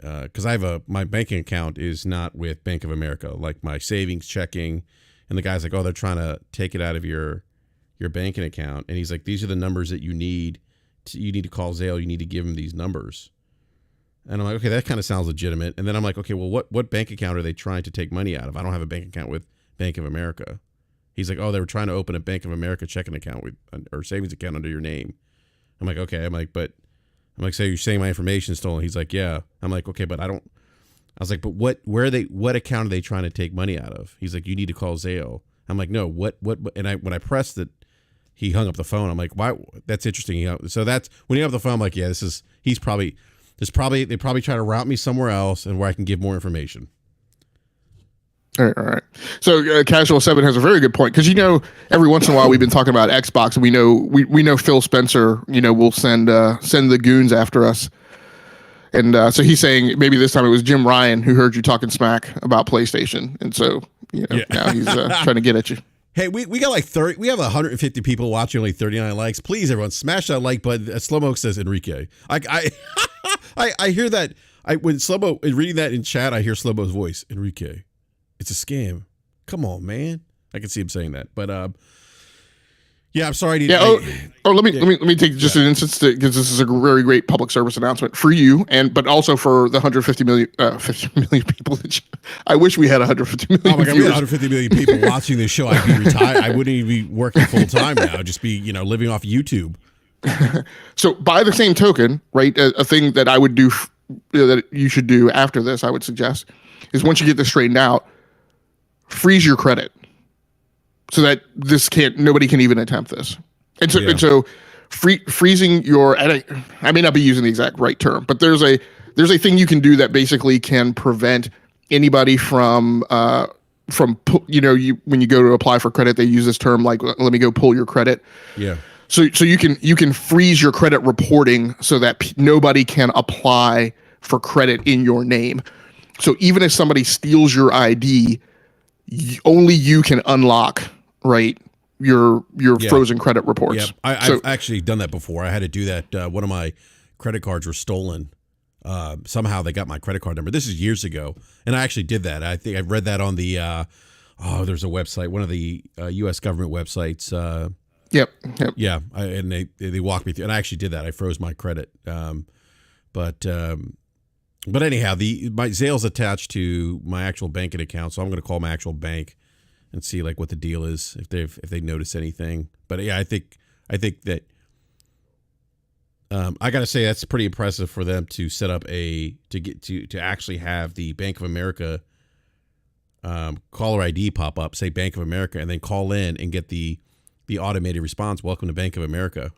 Speaker 2: because my banking account is not with Bank of America, like my savings checking, and the guy's like, "Oh, they're trying to take it out of your banking account," and he's like, "These are the numbers that you need to call Zale. You need to give them these numbers," and I'm like, "Okay, that kind of sounds legitimate." And then I'm like, "Okay, well, what bank account are they trying to take money out of? I don't have a bank account with Bank of America." He's like, "Oh, they were trying to open a Bank of America checking account or savings account under your name." I'm like, "Okay." I'm like, "So you're saying my information is stolen?" He's like, "Yeah." I'm like, "Okay, but I don't." I was like, "But what account are they trying to take money out of?" He's like, "You need to call Zale." I'm like, "No, what?" And when I pressed it, he hung up the phone. I'm like, "Why?" That's interesting. So that's when he hung up the phone. I'm like, "Yeah, they probably try to route me somewhere else and where I can give more information."
Speaker 1: All right. So Casual 7 has a very good point because every once in a while we've been talking about Xbox and we know Phil Spencer will send the goons after us, and so he's saying maybe this time it was Jim Ryan who heard you talking smack about PlayStation, and so now he's trying to get at you.
Speaker 2: Hey, we got like 30. We have 150 people watching, only 39 likes. Please, everyone, smash that like button. Slow Mo says Enrique. I hear that. When Slow Mo reading that in chat, I hear Slow Mo's voice. Enrique. It's a scam. Come on, man. I can see him saying that, but yeah, I'm sorry.
Speaker 1: Let me take just an instance because this is a very great public service announcement for you, but also for the 150 million people. I wish we had 150 million.
Speaker 2: Oh my God, we had 150 million people watching this show. I'd be retired. I wouldn't even be working full time now. I'd just be living off YouTube.
Speaker 1: So by the same token, right, a thing that I would do that you should do after this, I would suggest, is once you get this straightened out, freeze your credit so that nobody can even attempt this. And so freezing your, and I may not be using the exact right term, but there's a thing you can do that basically can prevent anybody from when you go to apply for credit, they use this term like, "Let me go pull your credit."
Speaker 2: Yeah.
Speaker 1: So you can freeze your credit reporting so that nobody can apply for credit in your name. So even if somebody steals your ID, only you can unlock, right, your frozen credit reports.
Speaker 2: Yeah, I've actually done that before. I had to do that. One of my credit cards were stolen. Somehow they got my credit card number. This is years ago, and I actually did that. I think I read that on the there's a website, one of the U.S. government websites.
Speaker 1: Yep.
Speaker 2: Yeah, and they walked me through, and I actually did that. I froze my credit. But But anyhow, my Zale's attached to my actual banking account, so I'm going to call my actual bank and see like what the deal is if they notice anything. But yeah, I think that I got to say that's pretty impressive for them to set up to actually have the Bank of America caller ID pop up, say Bank of America, and then call in and get the automated response. Welcome to Bank of America.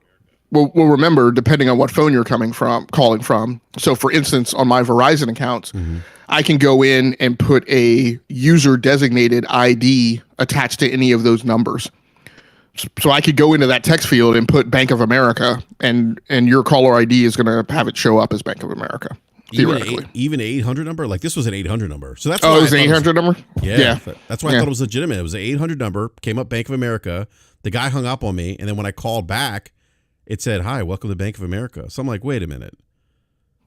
Speaker 1: Well, remember, depending on what phone you're calling from. So, for instance, on my Verizon accounts, I can go in and put a user designated ID attached to any of those numbers. So I could go into that text field and put Bank of America, and your caller ID is going to have it show up as Bank of America. Theoretically,
Speaker 2: even an 800 number, like this was an 800 number. So that's
Speaker 1: it was an 800 number.
Speaker 2: Yeah, that's why I thought it was legitimate. It was an 800 number, came up Bank of America. The guy hung up on me, and then when I called back, it said, "Hi, welcome to Bank of America." So I'm like, wait a minute.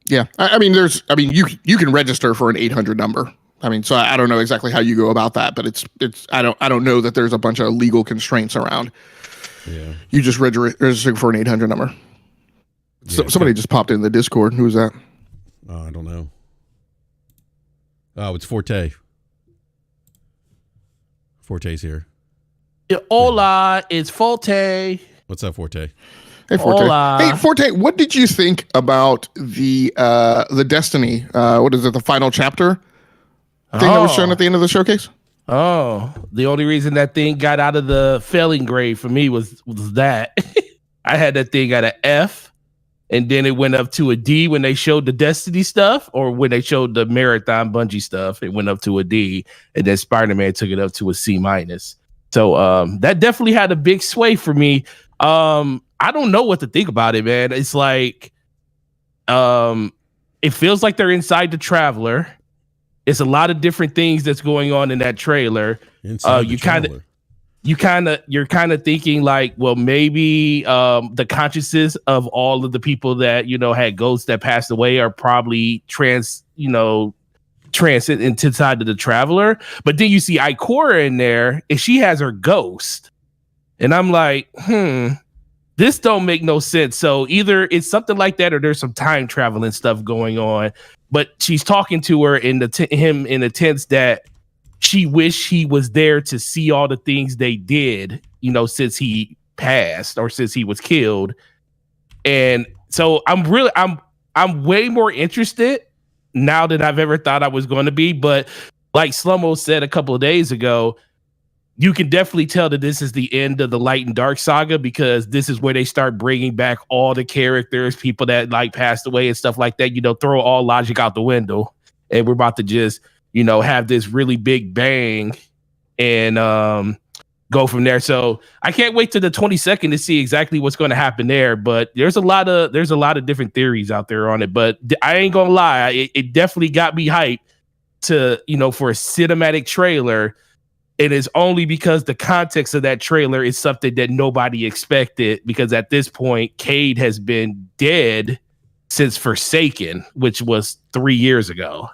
Speaker 1: Yeah, I mean, you can register for an 800 number. I mean, so I don't know exactly how you go about that, but I don't know that there's a bunch of legal constraints around.
Speaker 2: Yeah,
Speaker 1: you just register for an 800 number. So somebody just popped in the Discord. Who was that?
Speaker 2: I don't know. Oh, it's Forte. Forte's here.
Speaker 3: Hola, it's Forte.
Speaker 2: What's up, Forte?
Speaker 1: Hey, Forte.
Speaker 3: Hola.
Speaker 1: Hey, Forte. What did you think about the Destiny? What is it? The final chapter thing that was shown at the end of the showcase?
Speaker 3: Oh, the only reason that thing got out of the failing grade for me was that I had that thing at an F, and then it went up to a D when they showed the Destiny stuff, or when they showed the Marathon Bungie stuff, it went up to a D, and then Spider-Man took it up to a C-. So that definitely had a big sway for me. I don't know what to think about it, man. It's like it feels like they're inside the Traveler. It's a lot of different things that's going on in that trailer. You're kind of thinking like, well, maybe the consciousness of all of the people that had ghosts that passed away are probably transit inside of the Traveler. But then you see Ikora in there, and she has her ghost, and I'm like, this don't make no sense. So either it's something like that, or there's some time traveling stuff going on. But she's talking to her him in the sense that she wished he was there to see all the things they did, since he passed or since he was killed. And so I'm way more interested now than I've ever thought I was going to be. But like Slummo said a couple of days ago, you can definitely tell that this is the end of the Light and Dark saga, because this is where they start bringing back all the characters, people that like passed away and stuff like that, throw all logic out the window. And we're about to just, have this really big bang and go from there. So I can't wait till the 22nd to see exactly what's going to happen there. But there's a lot of different theories out there on it. But I ain't gonna lie, it definitely got me hyped to, for a cinematic trailer. It is only because the context of that trailer is something that nobody expected, because at this point, Cade has been dead since Forsaken, which was 3 years ago.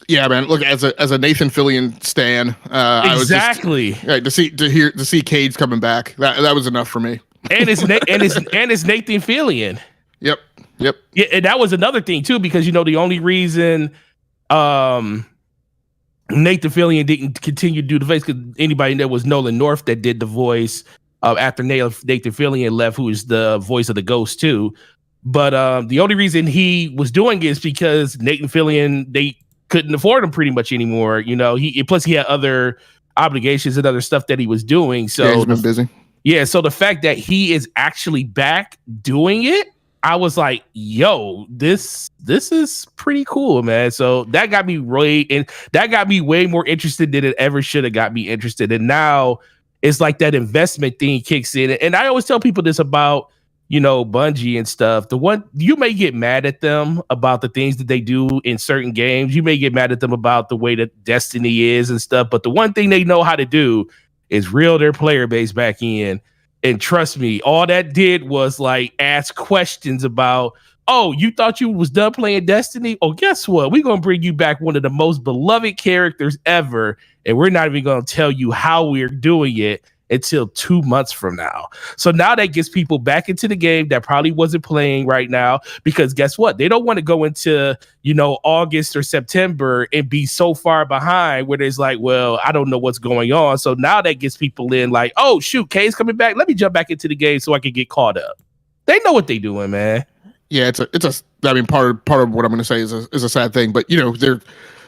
Speaker 1: Yeah, man. Look, as a Nathan Fillion stan,
Speaker 3: exactly.
Speaker 1: I was just, to see Cade's coming back. That was enough for me.
Speaker 3: And it's Nathan Fillion.
Speaker 1: Yep.
Speaker 3: Yeah, and that was another thing too, because the only reason Nathan Fillion didn't continue to do the voice, because anybody there was Nolan North that did the voice after Nathan Fillion left, who is the voice of the Ghost too. But the only reason he was doing it is because Nathan Fillion, they couldn't afford him pretty much anymore. Plus he had other obligations and other stuff that he was doing. So
Speaker 1: yeah, he's been busy.
Speaker 3: Yeah, so the fact that he is actually back doing it, I was like, yo, this is pretty cool, man. So that got me way more interested than it ever should have got me interested. And now it's like that investment thing kicks in. And I always tell people this about, Bungie and stuff. The one, you may get mad at them about the things that they do in certain games. You may get mad at them about the way that Destiny is and stuff. But the one thing they know how to do is reel their player base back in. And trust me, all that did was like ask questions about, oh, you thought you was done playing Destiny? Oh, guess what? We're going to bring you back one of the most beloved characters ever. And we're not even going to tell you how we're doing it. until 2 months from now. So now that gets people back into the game that probably wasn't playing right now, because guess what? They don't want to go into, August or September and be so far behind where there's like, well, I don't know what's going on. So now that gets people in like, oh shoot, K's coming back. Let me jump back into the game so I can get caught up. They know what they're doing, man.
Speaker 1: Yeah, I mean, part of what I'm going to say is a sad thing, but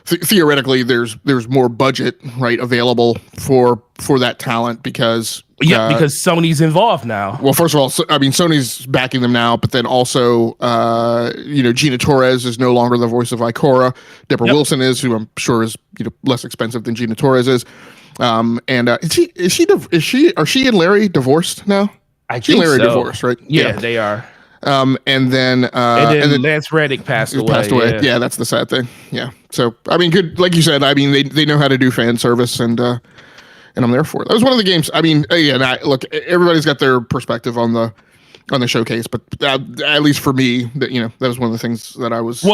Speaker 1: theoretically there's more budget, right, available for that talent because
Speaker 3: Sony's involved now.
Speaker 1: Well, first of all, Sony's backing them now, but then also Gina Torres is no longer the voice of Ikora. Deborah Wilson is, who I'm sure is less expensive than Gina Torres is. Is she and Larry divorced now?
Speaker 3: I think
Speaker 1: Larry
Speaker 3: so.
Speaker 1: Divorced, right?
Speaker 3: Yeah, they are.
Speaker 1: And then
Speaker 3: Lance Reddick passed away.
Speaker 1: Yeah, that's the sad thing. Yeah. So I mean, good, like you said. I mean, they know how to do fan service, and I'm there for it. That was one of the games. I mean, look, everybody's got their perspective on the showcase, but at least for me, that was one of the things that I was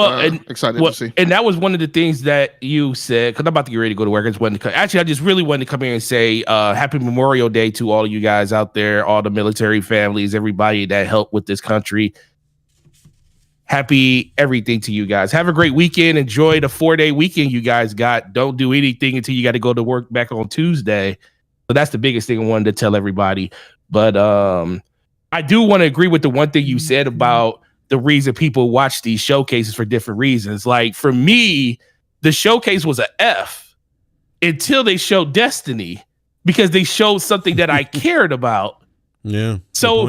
Speaker 1: excited to see.
Speaker 3: And that was one of the things that you said, because I'm about to get ready to go to work. I just really wanted to come here and say Happy Memorial Day to all of you guys out there, all the military families, everybody that helped with this country. Happy everything to you guys. Have a great weekend. Enjoy the 4-day weekend you guys got. Don't do anything until you got to go to work back on Tuesday. So that's the biggest thing I wanted to tell everybody. But I do want to agree with the one thing you said about the reason people watch these showcases for different reasons. Like for me, the showcase was a F until they showed Destiny, because they showed something that I cared about.
Speaker 2: Yeah.
Speaker 3: So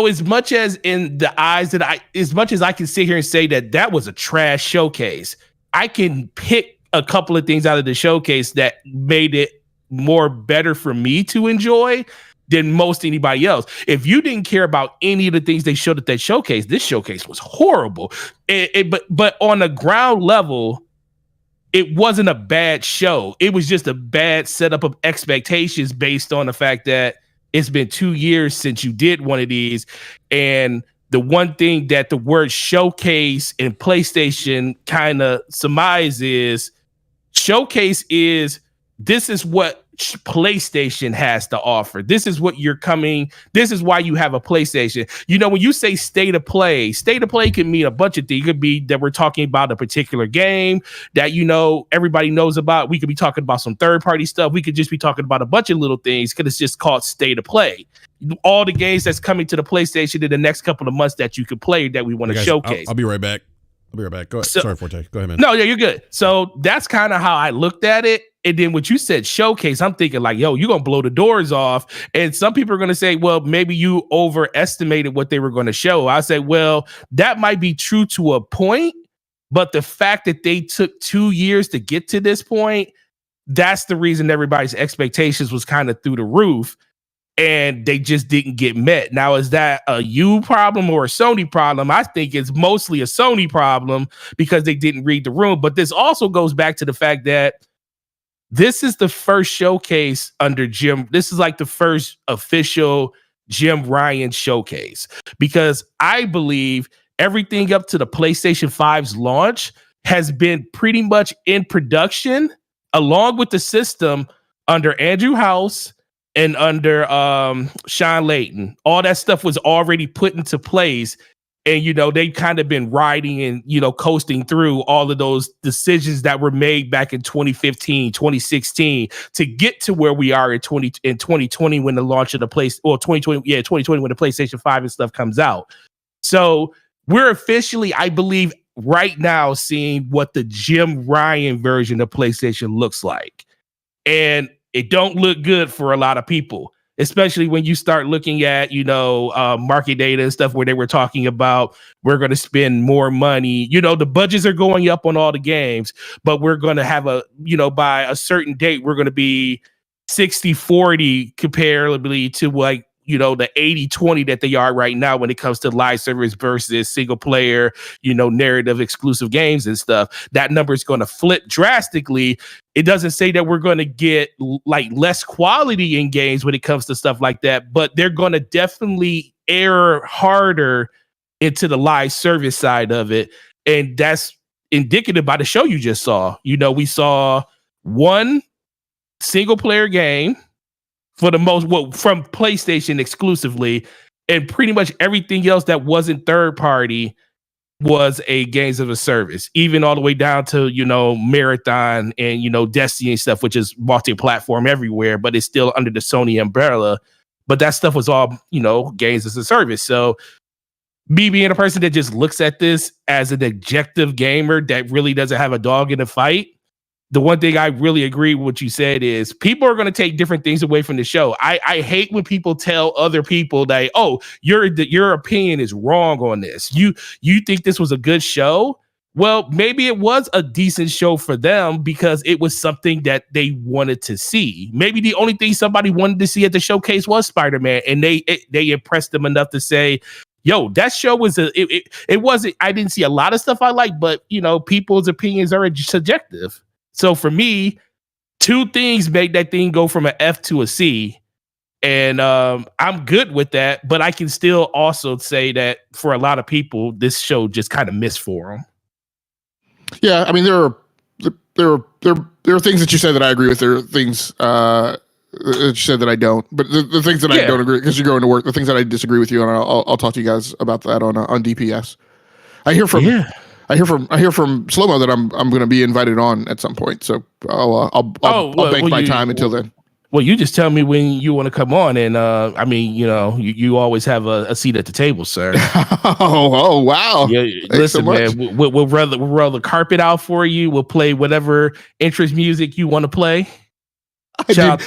Speaker 3: as much as in the eyes as much as I can sit here and say that was a trash showcase, I can pick a couple of things out of the showcase that made it more better for me to enjoy than most anybody else. If you didn't care about any of the things they showed at that showcase, this showcase was horrible. But on the ground level, it wasn't a bad show. It was just a bad setup of expectations based on the fact that it's been 2 years since you did one of these. And the one thing that the word showcase and PlayStation kind of surmise is, showcase is, this is what PlayStation has to offer. This is what you're coming. This is why you have a PlayStation. When you say state of play can mean a bunch of things. It could be that we're talking about a particular game that, everybody knows about. We could be talking about some third-party stuff. We could just be talking about a bunch of little things because it's just called state of play. All the games that's coming to the PlayStation in the next couple of months that you could play that we want to showcase.
Speaker 2: I'll be right back. Go ahead. Sorry, Forte. Go ahead, man.
Speaker 3: No, yeah, you're good. So that's kind of how I looked at it. And then what you said, showcase, I'm thinking like, yo, you're going to blow the doors off. And some people are going to say, well, maybe you overestimated what they were going to show. I say, well, that might be true to a point. But the fact that they took 2 years to get to this point, that's the reason everybody's expectations was kind of through the roof. And they just didn't get met. Now, is that a you problem or a Sony problem? I think it's mostly a Sony problem because they didn't read the room. But this also goes back to the fact that this is the first showcase under Jim. This is like the first official Jim Ryan showcase, because I believe everything up to the PlayStation 5's launch has been pretty much in production along with the system under Andrew House and under Sean Layton. All that stuff was already put into place. And, they've kind of been riding and, coasting through all of those decisions that were made back in 2015, 2016 to get to where we are in 2020 when the launch of the 2020 when the PlayStation 5 and stuff comes out. So we're officially, I believe, right now seeing what the Jim Ryan version of PlayStation looks like. And it don't look good for a lot of people, especially when you start looking at, market data and stuff where they were talking about we're going to spend more money. The budgets are going up on all the games, but we're going to have by a certain date, we're going to be 60-40 comparably to like, the 80-20 that they are right now when it comes to live service versus single player, narrative exclusive games and stuff. That number is going to flip drastically. It doesn't say that we're going to get like less quality in games when it comes to stuff like that, but they're going to definitely err harder into the live service side of it. And that's indicative by the show you just saw. We saw one single player game for the most, well, from PlayStation exclusively, and pretty much everything else that wasn't third party was a games of a service, even all the way down to, Marathon and, Destiny and stuff, which is multi-platform everywhere, but it's still under the Sony umbrella. But that stuff was all, games as a service. So me being a person that just looks at this as an objective gamer that really doesn't have a dog in the fight, the one thing I really agree with what you said is people are going to take different things away from the show. I hate when people tell other people that, oh, your opinion is wrong on this. You think this was a good show? Well, maybe it was a decent show for them because it was something that they wanted to see. Maybe the only thing somebody wanted to see at the showcase was Spider-Man, and they impressed them enough to say, yo, that show was it wasn't, I didn't see a lot of stuff I like, but people's opinions are subjective. So for me, two things make that thing go from an F to a C. And I'm good with that, but I can still also say that for a lot of people, this show just kind of missed for them.
Speaker 1: Yeah, I mean, there are things that you said that I agree with. There are things that you said that I don't. But the things that I don't agree, because you're going to work, the things that I disagree with you, and I'll talk to you guys about that on DPS. I hear from Slow-Mo that I'm going to be invited on at some point. So I'll bank my time until then.
Speaker 3: Well, you just tell me when you want to come on, and you always have a seat at the table, sir.
Speaker 1: oh wow!
Speaker 3: Yeah, listen, so man, we'll roll the carpet out for you. We'll play whatever interest music you want to play.
Speaker 1: I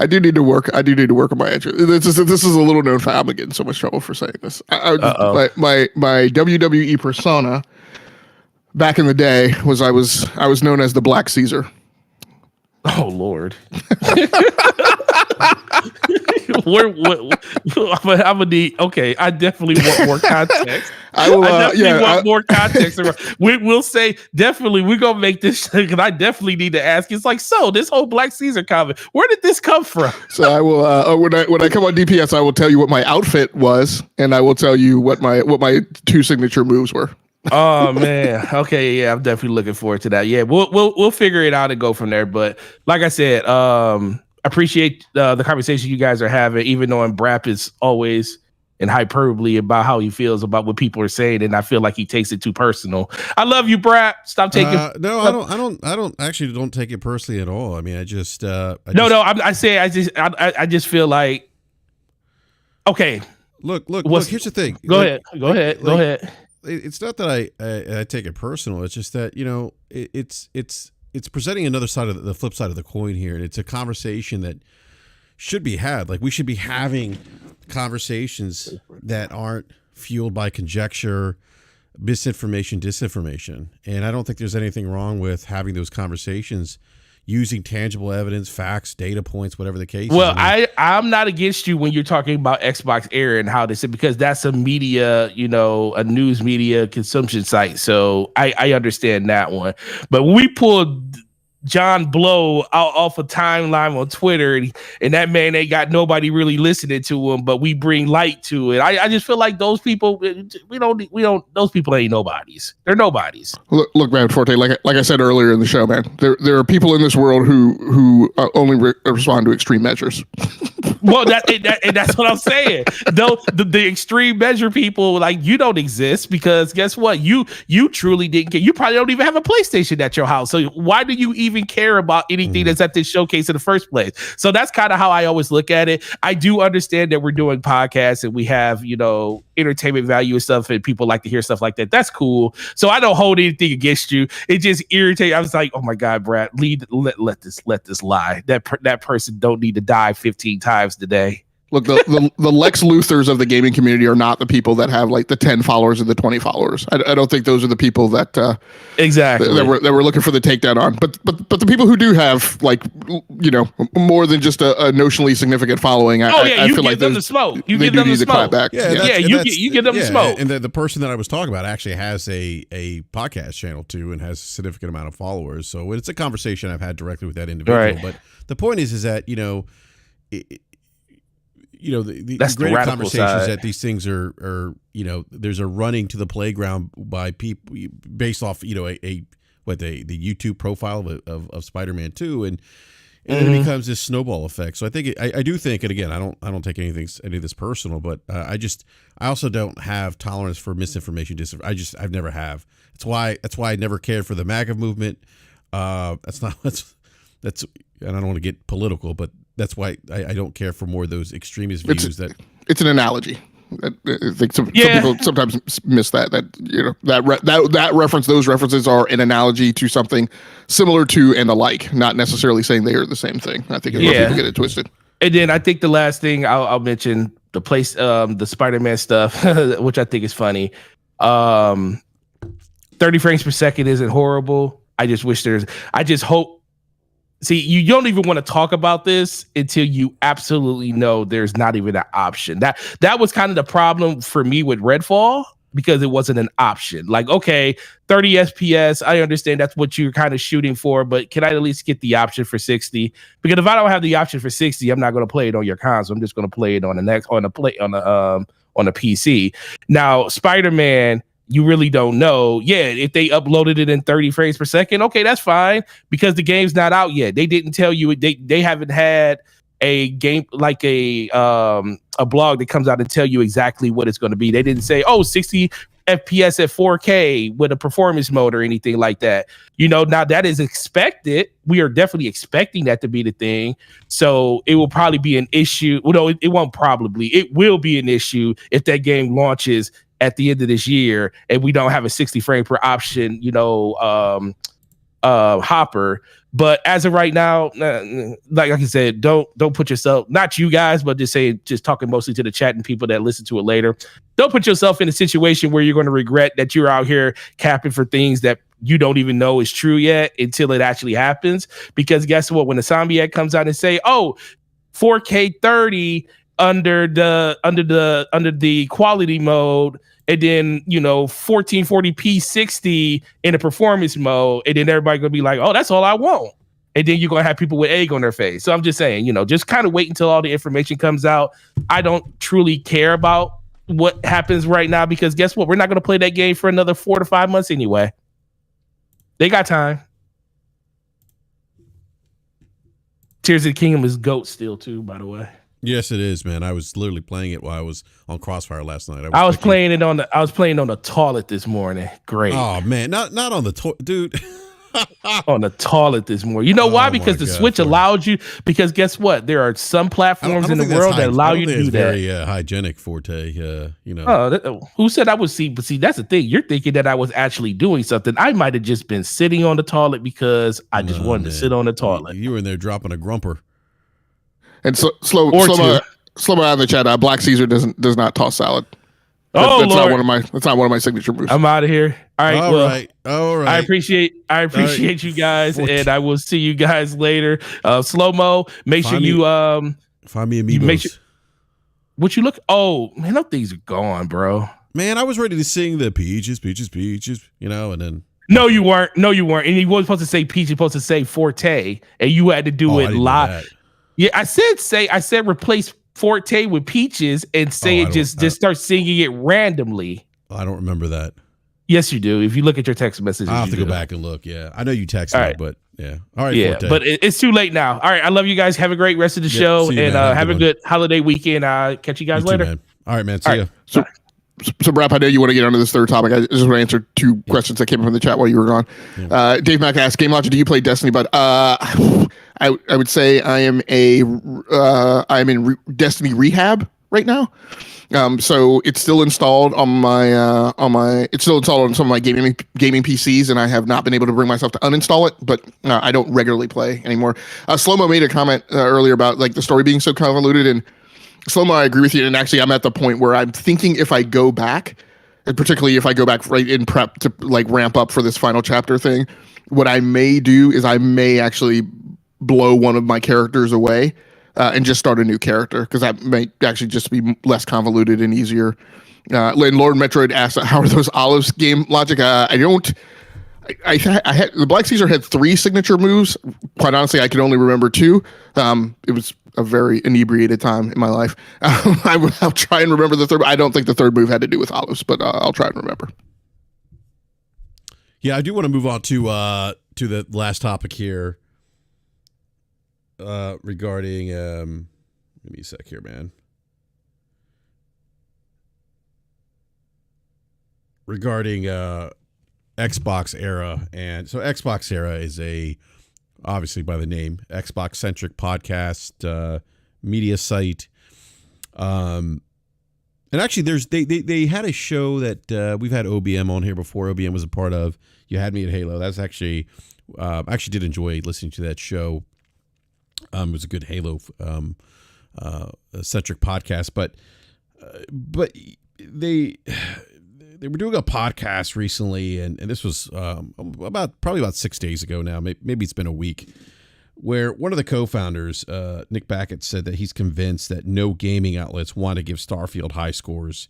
Speaker 1: do need to work. I do need to work on my interest. This is a little known fact. I'm getting so much trouble for saying this. My WWE persona back in the day was I was known as the Black Caesar.
Speaker 3: Oh Lord! I'm gonna need. Okay, I definitely want more context. I definitely want more context. We'll say definitely we're gonna make this because I definitely need to ask. It's like, so this whole Black Caesar comment, where did this come from?
Speaker 1: So I will when I come on DPS, I will tell you what my outfit was, and I will tell you what my two signature moves were.
Speaker 3: Oh man. Okay, yeah, I'm definitely looking forward to that. Yeah, we'll figure it out and go from there. But like I said, appreciate the conversation you guys are having, even though BRAP is always in hyperbole about how he feels about what people are saying, and I feel like he takes it too personal. I love you, BRAP. Stop taking.
Speaker 2: No, I don't take it personally at all. I mean, I just feel like, okay. Look. Here's the thing.
Speaker 3: Go ahead.
Speaker 2: It's not that I take it personal. It's just that it's presenting another side of the flip side of the coin here, and it's a conversation that should be had. Like, we should be having conversations that aren't fueled by conjecture, misinformation, disinformation. And I don't think there's anything wrong with having those conversations using tangible evidence, facts, data points, whatever the case.
Speaker 3: Well, I'm not against you when you're talking about Xbox Air and how this is, because that's a media, a news media consumption site. So I understand that one. But when we pulled John Blow out off a timeline on Twitter, and that man ain't got nobody really listening to him, but we bring light to it. I just feel like those people, we don't those people ain't nobodies. They're nobodies.
Speaker 1: Look, man, Forte, like I said earlier in the show, man, there are people in this world who only respond to extreme measures.
Speaker 3: Well, that's what I'm saying. Though the extreme measure people, like, you don't exist, because guess what? You truly didn't care. You probably don't even have a PlayStation at your house. So why do you even care about anything that's at this showcase in the first place? So that's kind of how I always look at it. I do understand that we're doing podcasts and we have, entertainment value and stuff, and people like to hear stuff like that. That's cool. So I don't hold anything against you. It just irritates. I was like, oh my God, Brad, let this lie. That person don't need to die 15 times today.
Speaker 1: Look, the Lex Luthers of the gaming community are not the people that have like the 10 followers and the 20 followers. I don't think those are the people that
Speaker 3: exactly
Speaker 1: that we're looking for the takedown on. But the people who do have, like, more than just a notionally significant following, I feel like
Speaker 3: them the smoke. You give them the smoke.
Speaker 1: Back.
Speaker 3: You give them the smoke.
Speaker 2: And the person that I was talking about actually has a podcast channel too, and has a significant amount of followers. So it's a conversation I've had directly with that individual. Right. But the point is that the greater conversations that these things are there's a running to the playground by people based off the YouTube profile of Spider-Man 2, and and then it becomes this snowball effect. So I think I do think, and again, I don't take any of this personal, but I also don't have tolerance for misinformation. I've never have. That's why I never cared for the MAGA movement. That's and I don't want to get political, but that's why I don't care for more of those extremist views.
Speaker 1: It's an analogy. I think some people sometimes miss that that reference. Those references are an analogy to something similar to and alike, not necessarily saying they are the same thing. I think people get it twisted.
Speaker 3: And then I think the last thing I'll mention the Spider-Man stuff, which I think is funny. 30 frames per second isn't horrible. I just hope. See, you don't even want to talk about this until you absolutely know there's not even an option. That was kind of the problem for me with Redfall, because it wasn't an option. Like, okay, 30 FPS, I understand that's what you're kind of shooting for, but can I at least get the option for 60? Because if I don't have the option for 60, I'm not going to play it on your console. I'm just going to play it on the PC. Now, Spider-Man, you really don't know. Yeah, if they uploaded it in 30 frames per second, okay, that's fine, because the game's not out yet. They didn't tell you. They haven't had a game like a blog that comes out and tell you exactly what it's going to be. They didn't say, 60 FPS at 4K with a performance mode or anything like that. Now that is expected. We are definitely expecting that to be the thing. So it will probably be an issue. Well, no, it won't probably. It will be an issue if that game launches at the end of this year and we don't have a 60 frame per option, hopper. But as of right now, like I said, don't put yourself, not you guys, but just talking mostly to the chat and people that listen to it later. Don't put yourself in a situation where you're going to regret that you're out here capping for things that you don't even know is true yet until it actually happens. Because guess what? When the Insomniac comes out and say, 4K 30 under the quality mode, and then 1440p 60 in the performance mode, and then everybody gonna be like, that's all I want. And then you're gonna have people with egg on their face. So I'm just saying, just kind of wait until all the information comes out. I don't truly care about what happens right now, because guess what? We're not gonna play that game for another 4 to 5 months anyway. They got time. Tears of the Kingdom is GOAT still too, by the way.
Speaker 2: Yes, it is, man. I was literally playing it while I was on Crossfire last night.
Speaker 3: I was playing on the toilet this morning. Great.
Speaker 2: Oh man, not on the toilet, dude.
Speaker 3: On the toilet this morning. You know why? Because the Switch allowed you. Because guess what? There are some platforms in the world that allow you to do that.
Speaker 2: Very hygienic, Forte.
Speaker 3: Who said I would see? But see, that's the thing. You're thinking that I was actually doing something. I might have just been sitting on the toilet because I just wanted to sit on the toilet.
Speaker 2: You were in there dropping a grumper.
Speaker 1: And slow out in the chat. Black Caesar does not toss salad. That's not one of my signature moves.
Speaker 3: I'm out of here. All right.
Speaker 2: All right.
Speaker 3: I appreciate you guys, and I will see you guys later. Slow mo. Make sure you
Speaker 2: find me Amiibos.
Speaker 3: What you look? Oh man, those things are gone, bro.
Speaker 2: Man, I was ready to sing the peaches, and then.
Speaker 3: No, you weren't. And he wasn't supposed to say peach. He was supposed to say Forte, and you had to do it live. Yeah, I said replace Forte with Peaches and say just start singing it randomly.
Speaker 2: I don't remember that.
Speaker 3: Yes, you do. If you look at your text messages,
Speaker 2: I'll have to go back and look. Yeah, I know you texted me, but yeah. All right.
Speaker 3: Yeah, Forte. But it's too late now. All right, I love you guys. Have a great rest of the show, and have a good holiday weekend. Catch you guys later.
Speaker 2: Too, man. All right, man. See ya.
Speaker 1: So, BRAP, I know you want to get onto this third topic. I just want to answer two questions that came up in the chat while you were gone. Yeah. Dave Mack asked, Game Logic, do you play Destiny? But I would say I am in Destiny rehab right now. So it's still installed on it's still installed on some of my gaming PCs, and I have not been able to bring myself to uninstall it, but I don't regularly play anymore. Slow-mo made a comment earlier about like the story being so convoluted, and Slow-mo, I agree with you. And actually, I'm at the point where I'm thinking if I go back, and particularly if I go back right in prep to like ramp up for this final chapter thing, what I may do is I may actually blow one of my characters away and just start a new character, because that might actually just be less convoluted and easier. And Lord Metroid asked, how are those olives, Game Logic? I had the Black Caesar had 3 signature moves. Quite honestly, I can only remember 2. It was a very inebriated time in my life. I'll try and remember the third. I don't think the third move had to do with olives, but I'll try and remember.
Speaker 2: Yeah, I do want to move on to the last topic here. regarding give me a sec here, man. Regarding Xbox Era, and so Xbox Era is obviously by the name, Xbox centric podcast media site. And actually, they had a show that we've had OBM on here before. OBM was a part of. You Had Me at Halo. That's actually I actually did enjoy listening to that show. It was a good Halo centric podcast, but they were doing a podcast recently, and this was probably about 6 days ago now. Maybe it's been a week, where one of the co-founders, Nick Backett, said that he's convinced that no gaming outlets want to give Starfield high scores.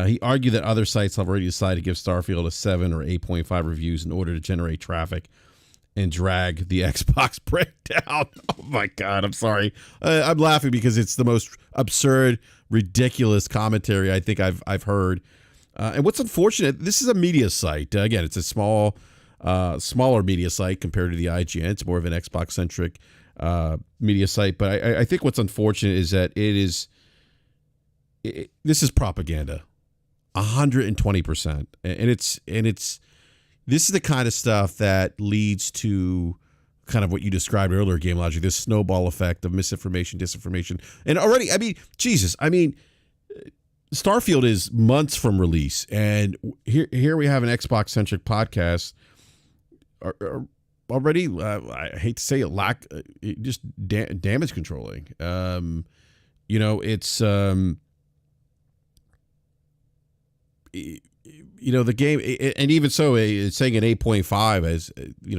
Speaker 2: He argued that other sites have already decided to give Starfield a 7 or 8.5 reviews in order to generate traffic and drag the Xbox breakdown. Oh my God, I'm sorry. I'm laughing because it's the most absurd, ridiculous commentary I think I've heard. And what's unfortunate, this is a media site. Again, it's a smaller media site compared to the IGN. It's more of an Xbox-centric media site. But I think what's unfortunate is that this is propaganda, 120%. And this is the kind of stuff that leads to kind of what you described earlier, Game Logic, this snowball effect of misinformation, disinformation. And already, Jesus, Starfield is months from release, and here we have an Xbox-centric podcast already. I hate to say it, just damage controlling. It's the game, and even so, it's saying an 8.5 as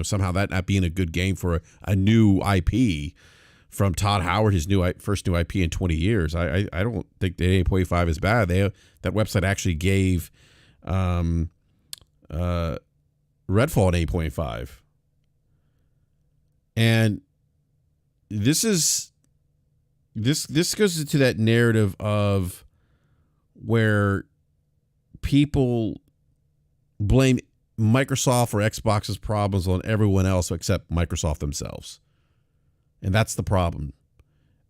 Speaker 2: somehow that not being a good game for a new IP. From Todd Howard, his first new IP in 20 years. I don't think the 8.5 is bad. That website actually gave Redfall an 8.5. And this goes into that narrative of where people blame Microsoft or Xbox's problems on everyone else except Microsoft themselves. And that's the problem.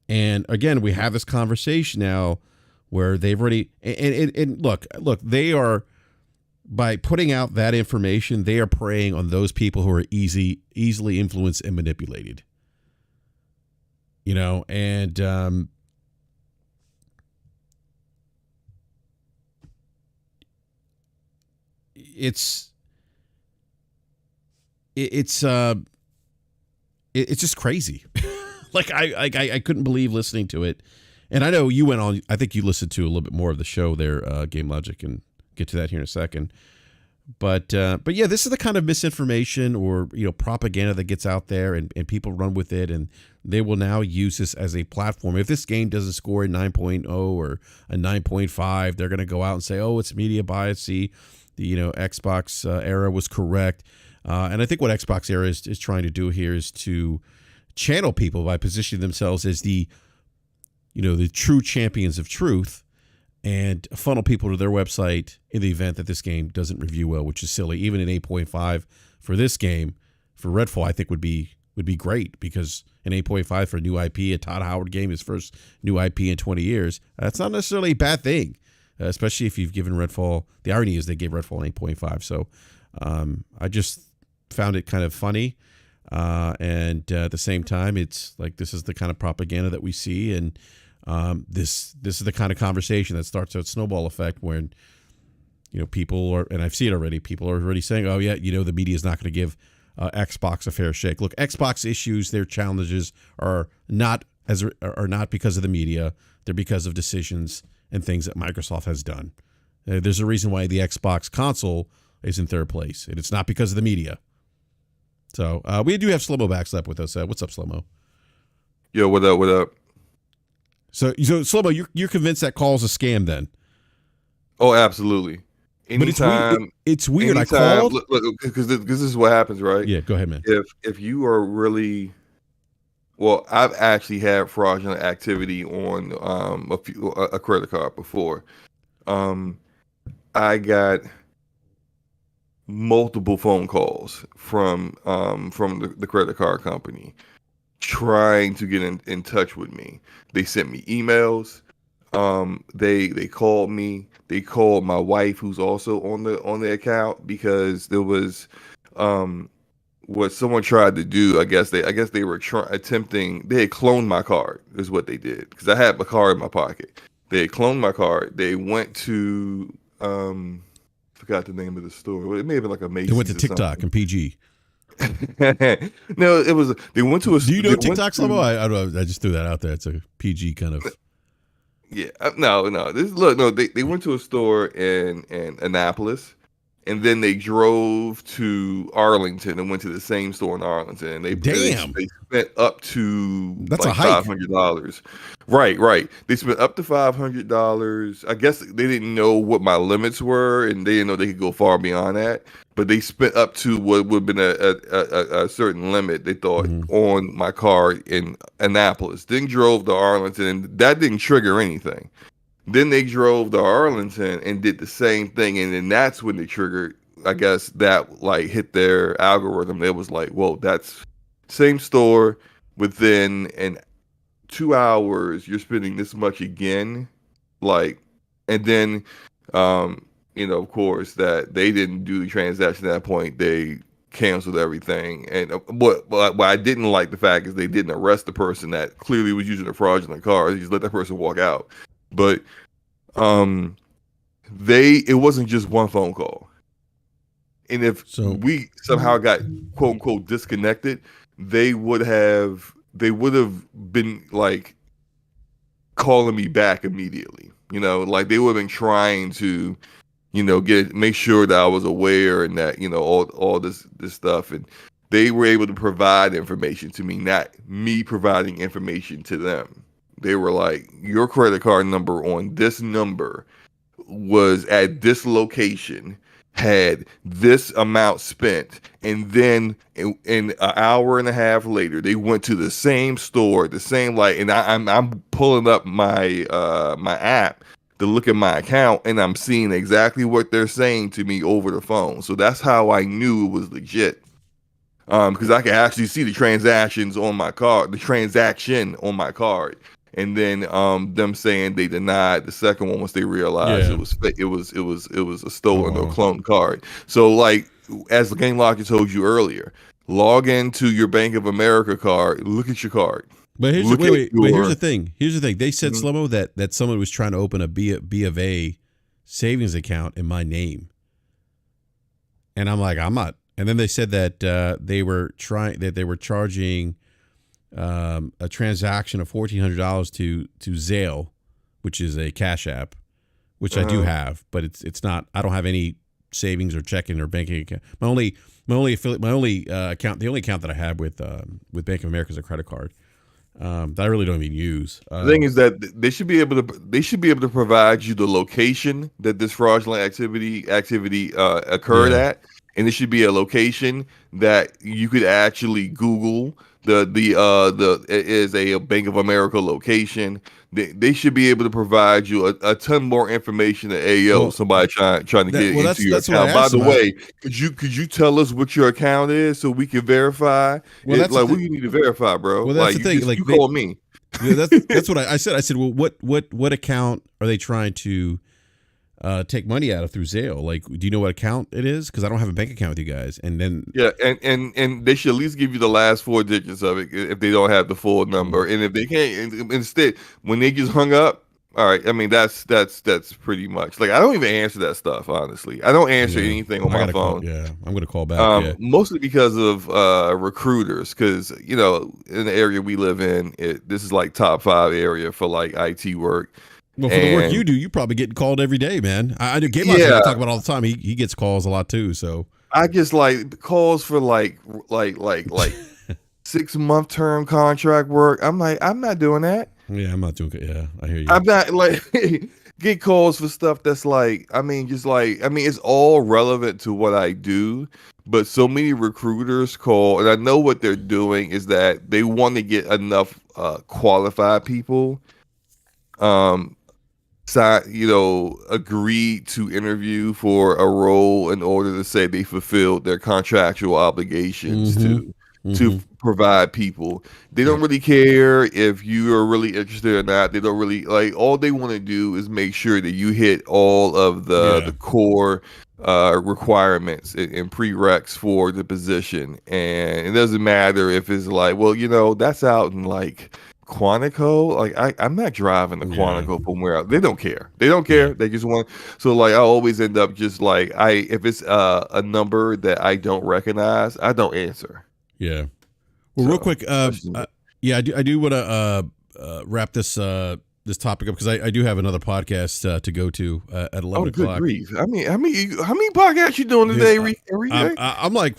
Speaker 2: And again, we have this conversation now where they've already, and look, they are, by putting out that information, they are preying on those people who are easily influenced and manipulated. And it's just crazy. I couldn't believe listening to it. And I know you went on, I think you listened to a little bit more of the show there, Game Logic, and get to that here in a second. But yeah, this is the kind of misinformation or, propaganda that gets out there and people run with it, and they will now use this as a platform. If this game doesn't score a 9.0 or a 9.5, they're going to go out and say, oh, it's media bias. See, the, Xbox era was correct. And I think what Xbox Era is trying to do here is to channel people by positioning themselves as the true champions of truth, and funnel people to their website in the event that this game doesn't review well, which is silly. Even an 8.5 for this game, for Redfall, I think would be great, because an 8.5 for a new IP, a Todd Howard game, his first new IP in 20 years, that's not necessarily a bad thing, especially if you've given Redfall. The irony is they gave Redfall an 8.5. So I just found it kind of funny, and at the same time, it's like this is the kind of propaganda that we see, and this is the kind of conversation that starts a snowball effect when people are, and I've seen it already, people are already saying, oh yeah, the media is not going to give Xbox a fair shake. Look, Xbox issues, their challenges are not because of the media, they're because of decisions and things that Microsoft has done. There's a reason why the Xbox console is in third place, and it's not because of the media. So we do have Slow-Mo Backslap with us. What's up, Slow-Mo?
Speaker 4: Yo, what up? What up?
Speaker 2: So Slow-Mo, you're convinced that call's a scam then?
Speaker 4: Oh, absolutely. Anytime,
Speaker 2: but it's weird.
Speaker 4: Anytime,
Speaker 2: I called
Speaker 4: because this is what happens, right?
Speaker 2: Yeah, go ahead, man.
Speaker 4: If you are really, well, I've actually had fraudulent activity on a credit card before. I got multiple phone calls from the credit card company trying to get in touch with me. They sent me emails. They called me. They called my wife, who's also on the account, because there was what someone tried to do. I guess they were attempting. They had cloned my card. Is what they did, because I had my card in my pocket. They had cloned my card. They went to forgot the name of the store. It may have been like a Macy's.
Speaker 2: They went to TikTok and PG.
Speaker 4: No, it was. They went to a.
Speaker 2: Do you know TikTok, Slobo? I don't know. I just threw that out there. It's a PG kind of.
Speaker 4: Yeah, no. They went to a store in Annapolis, and then they drove to Arlington and went to the same store in Arlington. And they spent up to
Speaker 2: that's
Speaker 4: like
Speaker 2: a hike.
Speaker 4: $500. Right. They spent up to $500. I guess they didn't know what my limits were, and they didn't know they could go far beyond that. But they spent up to what would have been a certain limit, they thought, on my card in Annapolis. Then drove to Arlington, and that didn't trigger anything. Then they drove to Arlington and did the same thing, and then that's when they triggered, I guess, that like hit their algorithm. It was like, whoa, that's same store. Within 2 hours, you're spending this much again. Like, and then of course, that they didn't do the transaction at that point. They canceled everything. And what I didn't like the fact is they didn't arrest the person that clearly was using a fraudulent card. They just let that person walk out. But it wasn't just one phone call. And if we somehow got quote unquote disconnected, they would have been like calling me back immediately. Like they would have been trying to make sure that I was aware, and that all this stuff, and they were able to provide information to me, not me providing information to them. They were like, your credit card number on this number was at this location, had this amount spent, and then in an hour and a half later, they went to the same store, the same and I'm pulling up my my app to look at my account, and I'm seeing exactly what they're saying to me over the phone. So that's how I knew it was legit. Because I could actually see the transactions on my card, the transaction on my card, and then them saying they denied the second one once they realized it was a stolen or cloned card. So like, as the Game Locker told you earlier, log into your Bank of America card, look at your card.
Speaker 2: But here's here's the thing. They said, Slomo, that someone was trying to open a B of A savings account in my name. And I'm like, I'm not. And then they said that they were charging a transaction of $1,400 to Zelle, which is a cash app, which I do have, but it's not. I don't have any savings or checking or banking account. My only account, the only account that I have with Bank of America is a credit card. That I really don't even use.
Speaker 4: The thing is that they should be able to provide you the location that this fraudulent activity occurred at, and it should be a location that you could actually Google. It is a Bank of America location. They should be able to provide you a ton more information than somebody trying to get into your account. By the way, could you tell us what your account is so we can verify?
Speaker 2: Well, that's
Speaker 4: like, what do you need to verify, bro?
Speaker 2: Well, that's the thing.
Speaker 4: You call me.
Speaker 2: That's what I said. I said, well, what account are they trying to take money out of through Zelle? Like, do you know what account it is? Because I don't have a bank account with you guys. And then
Speaker 4: and they should at least give you the last 4 digits of it if they don't have the full number. And if they can't, instead, when they just hung up, all right. I mean, that's pretty much like, I don't even answer that stuff. Honestly, I don't answer anything on my phone.
Speaker 2: I'm gonna call back.
Speaker 4: Mostly because of recruiters, because in the area we live in, this is like top 5 area for like IT work.
Speaker 2: Well, for the work you do, you probably get called every day, man. I do. Game I talk about all the time. He gets calls a lot too. So
Speaker 4: I just like calls for like 6-month term contract work. I'm like, I'm not doing that.
Speaker 2: Yeah, I'm not doing it. Yeah, I hear you.
Speaker 4: I'm not like get calls for stuff that's like, it's all relevant to what I do, but so many recruiters call, and I know what they're doing is that they want to get enough qualified people agreed to interview for a role in order to say they fulfilled their contractual obligations to provide people. They don't really care if you are really interested or not. They don't really like. All they want to do is make sure that you hit all of the core requirements and prereqs for the position, and it doesn't matter if it's like, well, that's out in like Quantico. Like I'm not driving to Quantico from where they don't care. They don't care. They just want. So like I always end up just like if it's a number that I don't recognize, I don't answer.
Speaker 2: Yeah. Well, real quick, I do want to wrap this topic up because I do have another podcast to go to at 11 o'clock.
Speaker 4: Good grief. I mean, how many podcasts you doing today? Every day?
Speaker 2: I'm like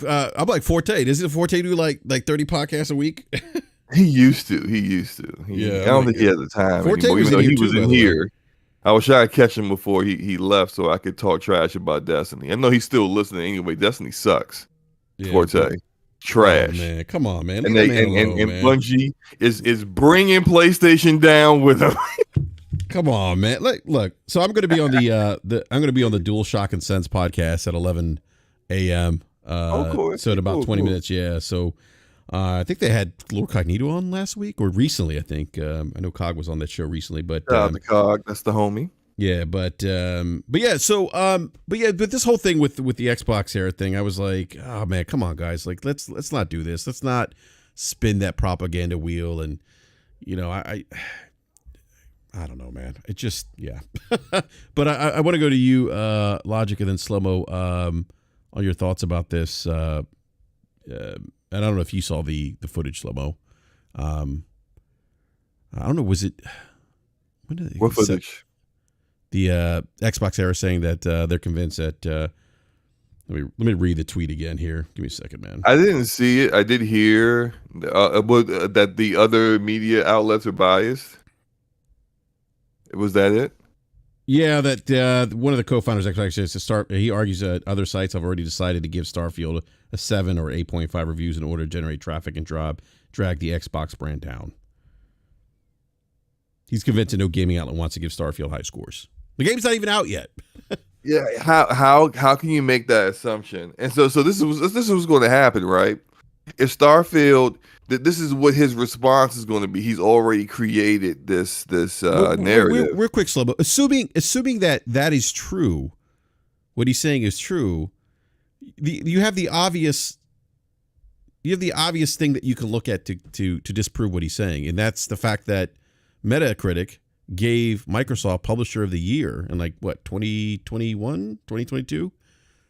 Speaker 2: Forte. Doesn't Forte do like 30 podcasts a week?
Speaker 4: He used to. I don't think he has the time
Speaker 2: Forte
Speaker 4: anymore.
Speaker 2: was
Speaker 4: Even though he
Speaker 2: too,
Speaker 4: was in here. I was trying to catch him before he left so I could talk trash about Destiny. I know he's still listening anyway. Destiny sucks. Forte. Trash.
Speaker 2: Oh, man, come on, man.
Speaker 4: And Bungie is bringing PlayStation down with them.
Speaker 2: Come on, man. Look. So I'm going to be on the DualShock and Sense podcast at 11 a.m.
Speaker 4: Cool.
Speaker 2: So in about 20 minutes. Yeah. So I think they had Lord Cognito on last week or recently. I think I know Cog was on that show recently, but
Speaker 4: the Cog, that's the homie.
Speaker 2: Yeah, but this whole thing with the Xbox era thing, I was like, oh man, come on, guys, like let's not do this. Let's not spin that propaganda wheel. And I don't know, man. It just But I want to go to you, Logic, and then Slow-Mo, on your thoughts about this. And I don't know if you saw the footage, Slow-Mo. I don't know. Was it? When did
Speaker 4: what footage?
Speaker 2: The Xbox era saying that they're convinced that. Let me read the tweet again here. Give me a second, man.
Speaker 4: I didn't see it. I did hear that the other media outlets are biased. Was that it?
Speaker 2: Yeah, that one of the co-founders actually says he argues that other sites have already decided to give Starfield a 7 or 8.5 reviews in order to generate traffic and drag the Xbox brand down. He's convinced that no gaming outlet wants to give Starfield high scores. The game's not even out yet.
Speaker 4: Yeah, how can you make that assumption? And so this was going to happen, right? If Starfield, this is what his response is going to be. He's already created this narrative.
Speaker 2: Real quick, Slobo. Assuming that is true, what he's saying is true. You have the obvious thing that you can look at to disprove what he's saying, and that's the fact that Metacritic gave Microsoft Publisher of the Year in 2021, 2022,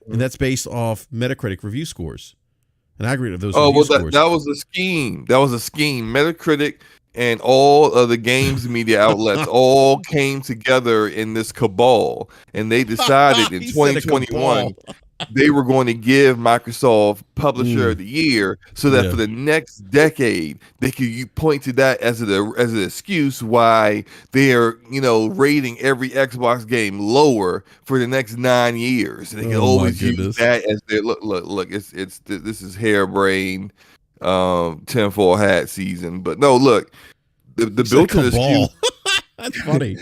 Speaker 2: and that's based off Metacritic review scores. An aggregate of those.
Speaker 4: That was a scheme. Metacritic and all of the games media outlets all came together in this cabal, and they decided in 2021 they were going to give Microsoft Publisher of the Year so that for the next decade they could point to that as an excuse why they are rating every Xbox game lower for the next 9 years. And they can always use that as their look. This is harebrained tinfoil hat season. But no, look, the built-in excuse.
Speaker 2: That's funny.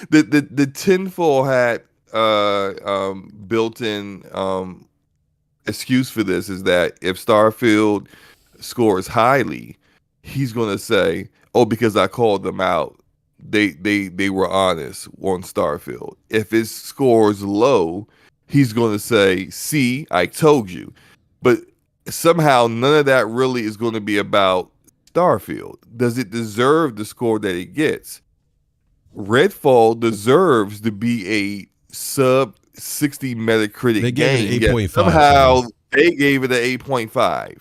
Speaker 4: the tinfoil hat built-in excuse for this is that if Starfield scores highly, he's going to say, "Oh, because I called them out, they were honest on Starfield." If it scores low, he's going to say, "See, I told you." But somehow none of that really is going to be about Starfield. Does it deserve the score that it gets? Redfall deserves to be a sub 60 Metacritic
Speaker 2: they gave
Speaker 4: game.
Speaker 2: It 8.5.
Speaker 4: Somehow they gave it an 8.5.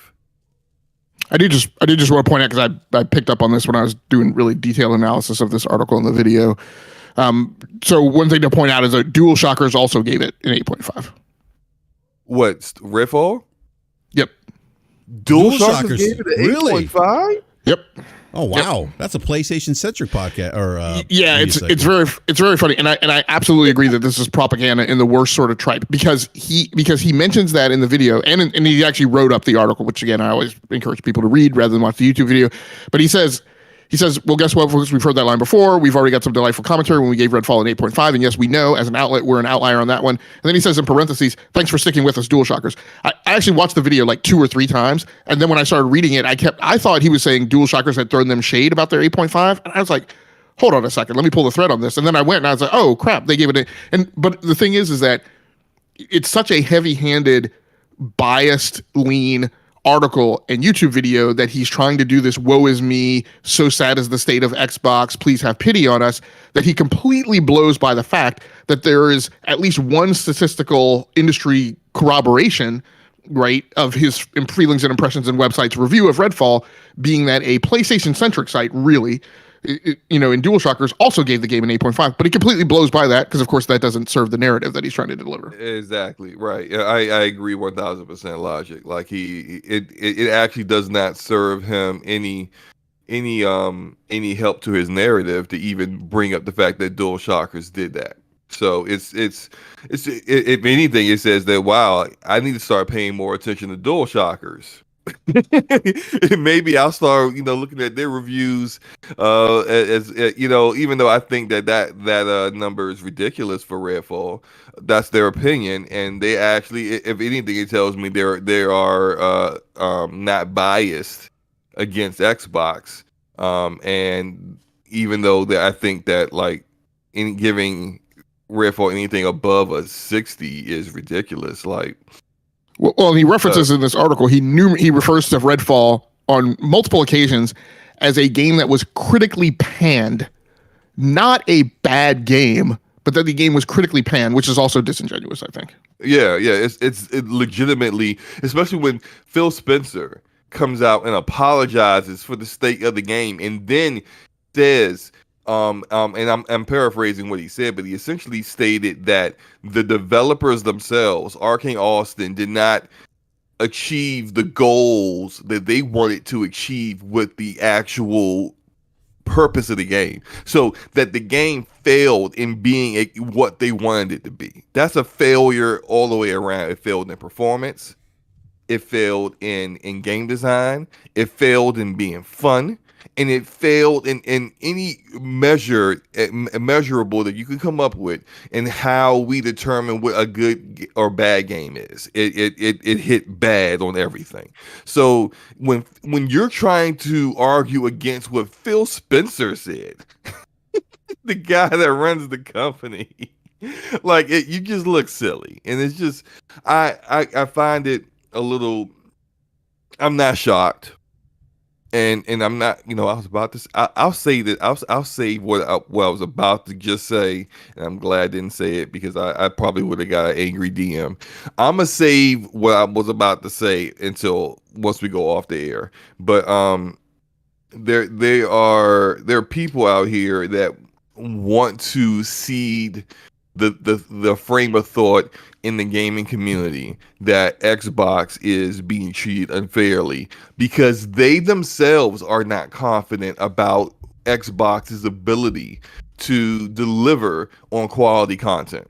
Speaker 1: I did just want to point out, because I picked up on this when I was doing really detailed analysis of this article in the video. So one thing to point out is that DualShockers also gave it an 8.5.
Speaker 4: What, Redfall?
Speaker 1: Yep.
Speaker 4: DualShockers gave it an 8.5?
Speaker 1: Yep.
Speaker 2: Oh wow, That's a PlayStation centric podcast.
Speaker 1: It's very funny, and I absolutely agree that this is propaganda in the worst sort of tripe, because he mentions that in the video, and he actually wrote up the article, which again I always encourage people to read rather than watch the YouTube video. But he says He says, well, guess what, folks? We've heard that line before. We've already got some delightful commentary when we gave Redfall an 8.5. And yes, we know as an outlet, we're an outlier on that one. And then he says in parentheses, thanks for sticking with us, DualShockers. I actually watched the video like 2 or 3 times. And then when I started reading it, I thought he was saying DualShockers had thrown them shade about their 8.5. And I was like, hold on a second. Let me pull the thread on this. And then I went and I was like, oh, crap. They gave it but the thing is that it's such a heavy-handed, biased, lean article and YouTube video that he's trying to do this woe is me, so sad is the state of Xbox, please have pity on us, that he completely blows by the fact that there is at least one statistical industry corroboration, right, of his feelings and impressions and websites review of Redfall being that a PlayStation centric site really in DualShockers also gave the game an 8.5, but he completely blows by that because, of course, that doesn't serve the narrative that he's trying to deliver.
Speaker 4: Exactly right. I agree 1,000% logic. Like it actually does not serve him any help to his narrative to even bring up the fact that DualShockers did that. So it's if anything, it says that wow, I need to start paying more attention to DualShockers. Maybe I'll start, looking at their reviews, as even though I think that number is ridiculous for Redfall, that's their opinion, and they actually, if anything, it tells me they are not biased against Xbox, and even though I think that like in giving Redfall anything above a 60 is ridiculous, like.
Speaker 1: Well, he references in this article, he refers to Redfall on multiple occasions as a game that was critically panned. Not a bad game, but that the game was critically panned, which is also disingenuous, I think.
Speaker 4: Yeah. It legitimately, especially when Phil Spencer comes out and apologizes for the state of the game and then says, and I'm paraphrasing what he said, but he essentially stated that the developers themselves, Arcane Austin, did not achieve the goals that they wanted to achieve with the actual purpose of the game. So that the game failed in being what they wanted it to be. That's a failure all the way around. It failed in performance. It failed in game design. It failed in being fun. And it failed in any measurable that you can come up with in how we determine what a good or bad game is. It hit bad on everything. So when you're trying to argue against what Phil Spencer said, the guy that runs the company, like you just look silly. And it's just I find it a little. I'm not shocked. And I'm not, I was about to. I'll say that. I'll say what I was about to just say, and I'm glad I didn't say it because I probably would have got an angry DM. I'm gonna save what I was about to say until once we go off the air. But there are people out here that want to seed the frame of thought in the gaming community that Xbox is being treated unfairly because they themselves are not confident about Xbox's ability to deliver on quality content.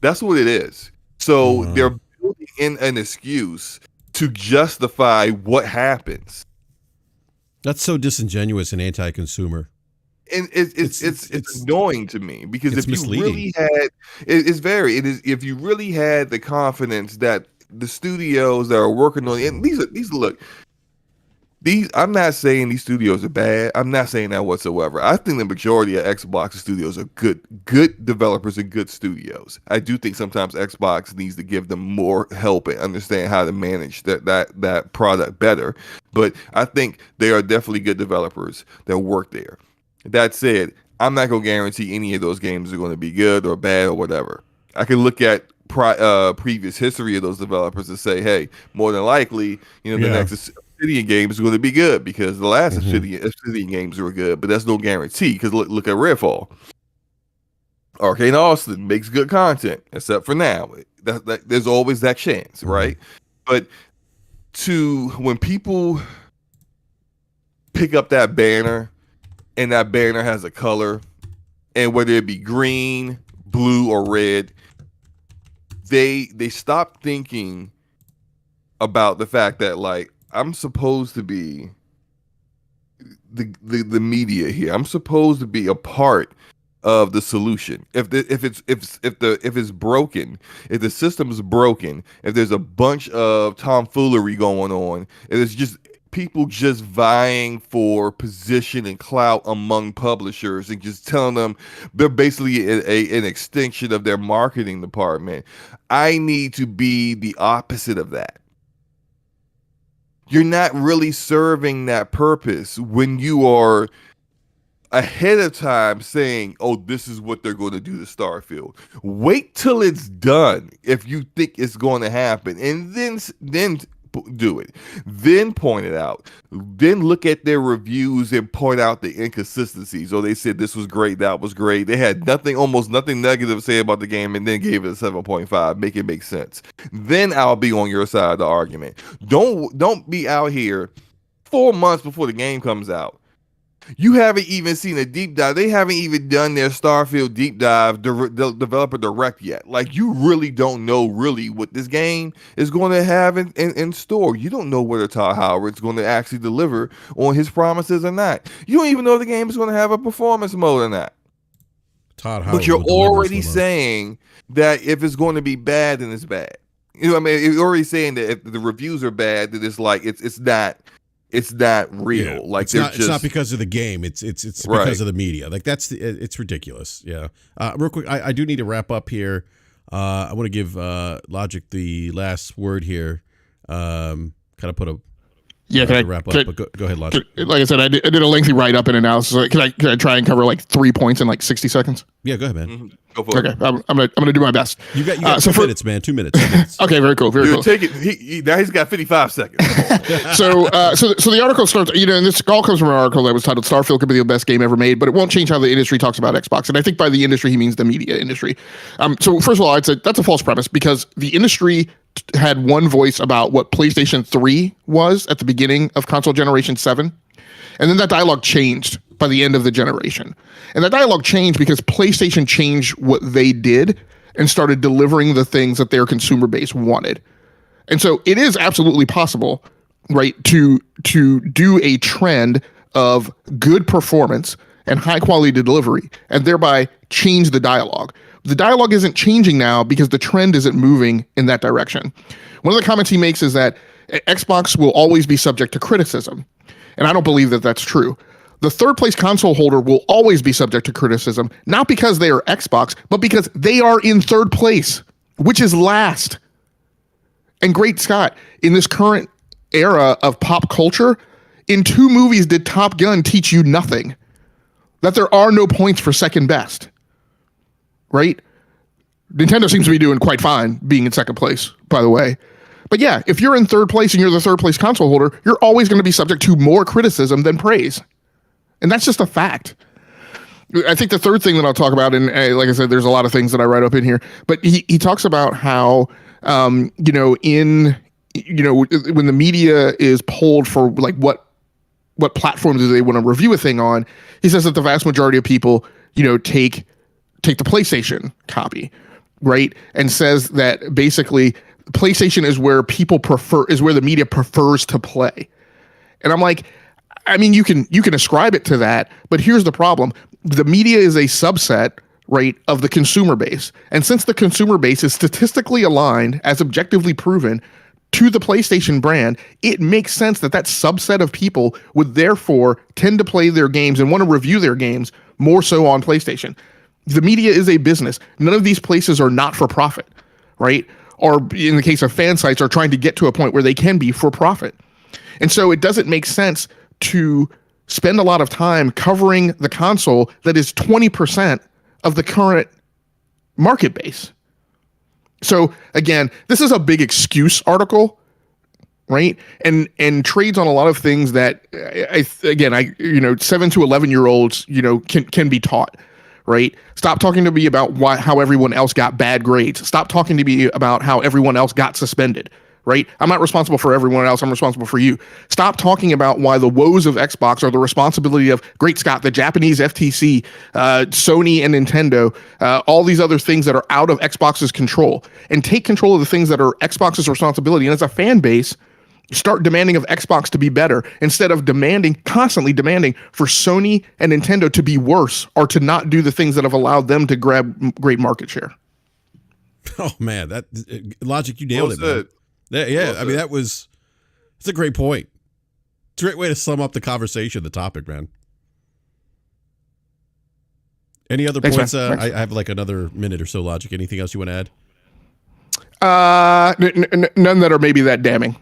Speaker 4: That's what it is. So they're building in an excuse to justify what happens.
Speaker 2: That's so disingenuous and anti-consumer.
Speaker 4: And it's annoying to me because if
Speaker 2: misleading.
Speaker 4: You really had if you really had the confidence that the studios that are working on and these I'm not saying these studios are bad. I'm not saying that whatsoever. I think the majority of Xbox studios are good developers and good studios. I do think sometimes Xbox needs to give them more help and understand how to manage that product better. But I think they are definitely good developers that work there. That said, I'm not going to guarantee any of those games are going to be good or bad or whatever. I can look at previous history of those developers and say, hey, more than likely, the next Obsidian game is going to be good because the last Obsidian games were good, but that's no guarantee because look at Redfall. Arcane Austin makes good content, except for now. There's always that chance, right? But when people pick up that banner, and that banner has a color, and whether it be green, blue, or red, they stop thinking about the fact that like I'm supposed to be the media here. I'm supposed to be a part of the solution. If it's broken, if the system is broken, if there's a bunch of tomfoolery going on, if it's just people just vying for position and clout among publishers and just telling them they're basically an extension of their marketing department, I need to be the opposite of that. You're not really serving that purpose when you are ahead of time saying, oh, this is what they're going to do to Starfield. Wait till it's done if you think it's going to happen, and then do it. Then point it out. Then look at their reviews and point out the inconsistencies. Oh, they said this was great, that was great. They had almost nothing negative to say about the game, and then gave it a 7.5. Make it make sense. Then I'll be on your side of the argument. Don't be out here 4 months before the game comes out. You haven't even seen a deep dive. They haven't even done their Starfield deep dive developer direct yet. Like, you really don't know really what this game is going to have in store. You don't know whether Todd Howard's going to actually deliver on his promises or not. You don't even know if the game is going to have a performance mode or not.
Speaker 2: Todd Howard,
Speaker 4: but you're already saying that if it's going to be bad, then it's bad. You know what I mean? You're already saying that if the reviews are bad, that it's like it's not real.
Speaker 2: Yeah,
Speaker 4: like
Speaker 2: it's not because of the game. It's because of the media. Like it's ridiculous. Yeah. Real quick, I do need to wrap up here. I want to give Logic the last word here. Kind of put a
Speaker 1: can I
Speaker 2: wrap up? But go ahead, Logic.
Speaker 1: Like I said, I did a lengthy write up and analysis. Can I try and cover like 3 points in like 60 seconds?
Speaker 2: Yeah, go ahead, man.
Speaker 4: Mm-hmm. Go for it.
Speaker 1: I'm gonna do my best.
Speaker 2: You got 2 minutes, man. 2 minutes. 2 minutes.
Speaker 1: Okay, very cool. Very cool.
Speaker 4: Take it. Now he's got 55 seconds.
Speaker 1: So the article starts. And this all comes from an article that was titled "Starfield could be the best game ever made, but it won't change how the industry talks about Xbox." And I think by the industry he means the media industry. So first of all, I'd say that's a false premise, because the industry had one voice about what PlayStation 3 was at the beginning of console generation 7, and then that dialogue changed by the end of the generation. And that dialogue changed because PlayStation changed what they did and started delivering the things that their consumer base wanted. And so it is absolutely possible, right, to do a trend of good performance and high quality delivery and thereby change the dialogue. The dialogue isn't changing now because the trend isn't moving in that direction. One of the comments he makes is that Xbox will always be subject to criticism. And I don't believe that that's true. The third place console holder will always be subject to criticism, not because they are Xbox, but because they are in third place, which is last. And great Scott, in this current era of pop culture, in 2 movies did Top Gun teach you nothing? That there are no points for second best, right? Nintendo seems to be doing quite fine being in second place, by the way. But yeah, if you're in third place and you're the third place console holder, you're always going to be subject to more criticism than praise. And that's just a fact. I think the third thing that I'll talk about, and like I said, there's a lot of things that I write up in here, but he talks about how, when the media is polled for like what platform do they want to review a thing on, he says that the vast majority of people, take the PlayStation copy, right? And says that basically PlayStation is where the media prefers to play. And I'm like, I mean, you can ascribe it to that, but here's the problem. The media is a subset, right, of the consumer base. And since the consumer base is statistically aligned, as objectively proven, to the PlayStation brand, it makes sense that that subset of people would therefore tend to play their games and want to review their games more so on PlayStation. The media is a business. None of these places are not for profit, right? Or in the case of fan sites, are trying to get to a point where they can be for profit. And so it doesn't make sense to spend a lot of time covering the console that is 20% of the current market base. So again, this is a big excuse article, right? And trades on a lot of things that 7 to 11-year-olds, can be taught, right? Stop talking to me about how everyone else got bad grades. Stop talking to me about how everyone else got suspended, right? I'm not responsible for everyone else. I'm responsible for you. Stop talking about why the woes of Xbox are the responsibility of, great Scott, the Japanese FTC, Sony and Nintendo, all these other things that are out of Xbox's control, and take control of the things that are Xbox's responsibility. And as a fan base, Start demanding of Xbox to be better instead of constantly demanding for Sony and Nintendo to be worse or to not do the things that have allowed them to grab great market share.
Speaker 2: Oh man, that Logic, you nailed it, man. Yeah,
Speaker 4: Well
Speaker 2: I mean it's a great point. It's a great way to sum up the conversation, the topic, man. Any other points? I have like another minute or so, Logic. Anything else you want to
Speaker 1: add? None that are maybe that damning.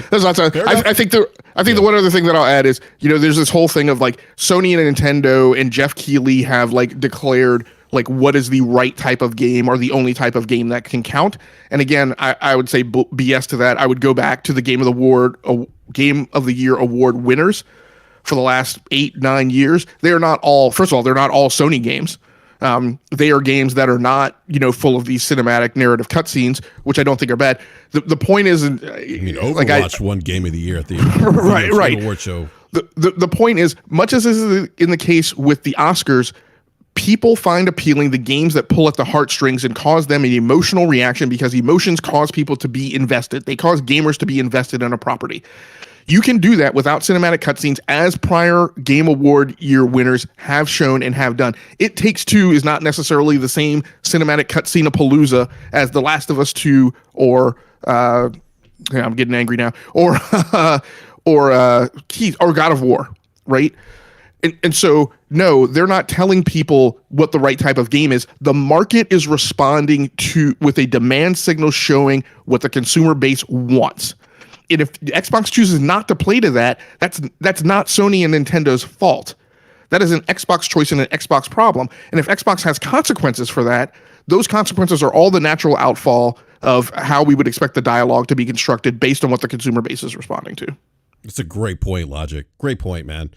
Speaker 1: There's lots of, I think the one other thing that I'll add is, there's this whole thing of like Sony and Nintendo and Jeff Keighley have like declared like what is the right type of game or the only type of game that can count. And again, I would say BS to that. I would go back to the Game of the Year award winners for the last 8-9 years. They're not all Sony games. They are games that are not, full of these cinematic narrative cutscenes, which I don't think are bad. The point is,
Speaker 2: Overwatch won Game of the Year at the
Speaker 1: right
Speaker 2: award show.
Speaker 1: The point is, much as is in the case with the Oscars, people find appealing the games that pull at the heartstrings and cause them an emotional reaction because emotions cause people to be invested. They cause gamers to be invested in a property. You can do that without cinematic cutscenes, as prior Game Award year winners have shown and have done. It Takes Two is not necessarily the same cinematic cutscene-a-palooza as The Last of Us 2 or I'm getting angry now, or God of War, right? And so, no, they're not telling people what the right type of game is. The market is responding with a demand signal showing what the consumer base wants. And if Xbox chooses not to play to that, that's not Sony and Nintendo's fault. That is an Xbox choice and an Xbox problem. And if Xbox has consequences for that, those consequences are all the natural outfall of how we would expect the dialogue to be constructed based on what the consumer base is responding to.
Speaker 2: It's a great point, Logic. Great point, man.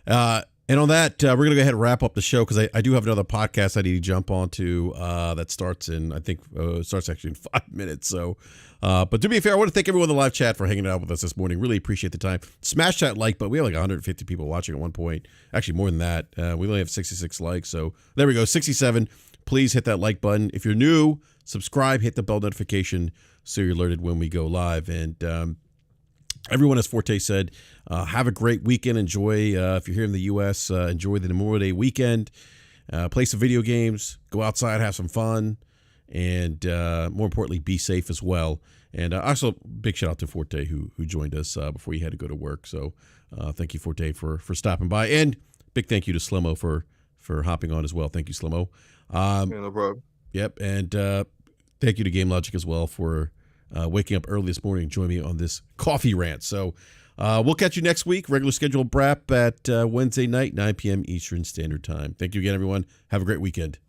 Speaker 2: And on that, we're going to go ahead and wrap up the show because I do have another podcast I need to jump onto that starts actually in 5 minutes. So, but to be fair, I want to thank everyone in the live chat for hanging out with us this morning. Really appreciate the time. Smash that like button. We have like 150 people watching at one point. Actually, more than that. We only have 66 likes. So there we go, 67. Please hit that like button. If you're new, subscribe, hit the bell notification so you're alerted when we go live. And everyone, as Forte said, have a great weekend. Enjoy, if you're here in the U.S., enjoy the Memorial Day weekend. Play some video games. Go outside, have some fun. And more importantly, be safe as well. And also, big shout out to Forte who joined us before he had to go to work. So thank you, Forte, for stopping by. And big thank you to Slomo for hopping on as well. Thank you, Slomo.
Speaker 4: No problem.
Speaker 2: Yep. And thank you to Game Logic as well for waking up early this morning and joining me on this coffee rant. So we'll catch you next week. Regular scheduled BRAP at Wednesday night, 9 p.m. Eastern Standard Time. Thank you again, everyone. Have a great weekend.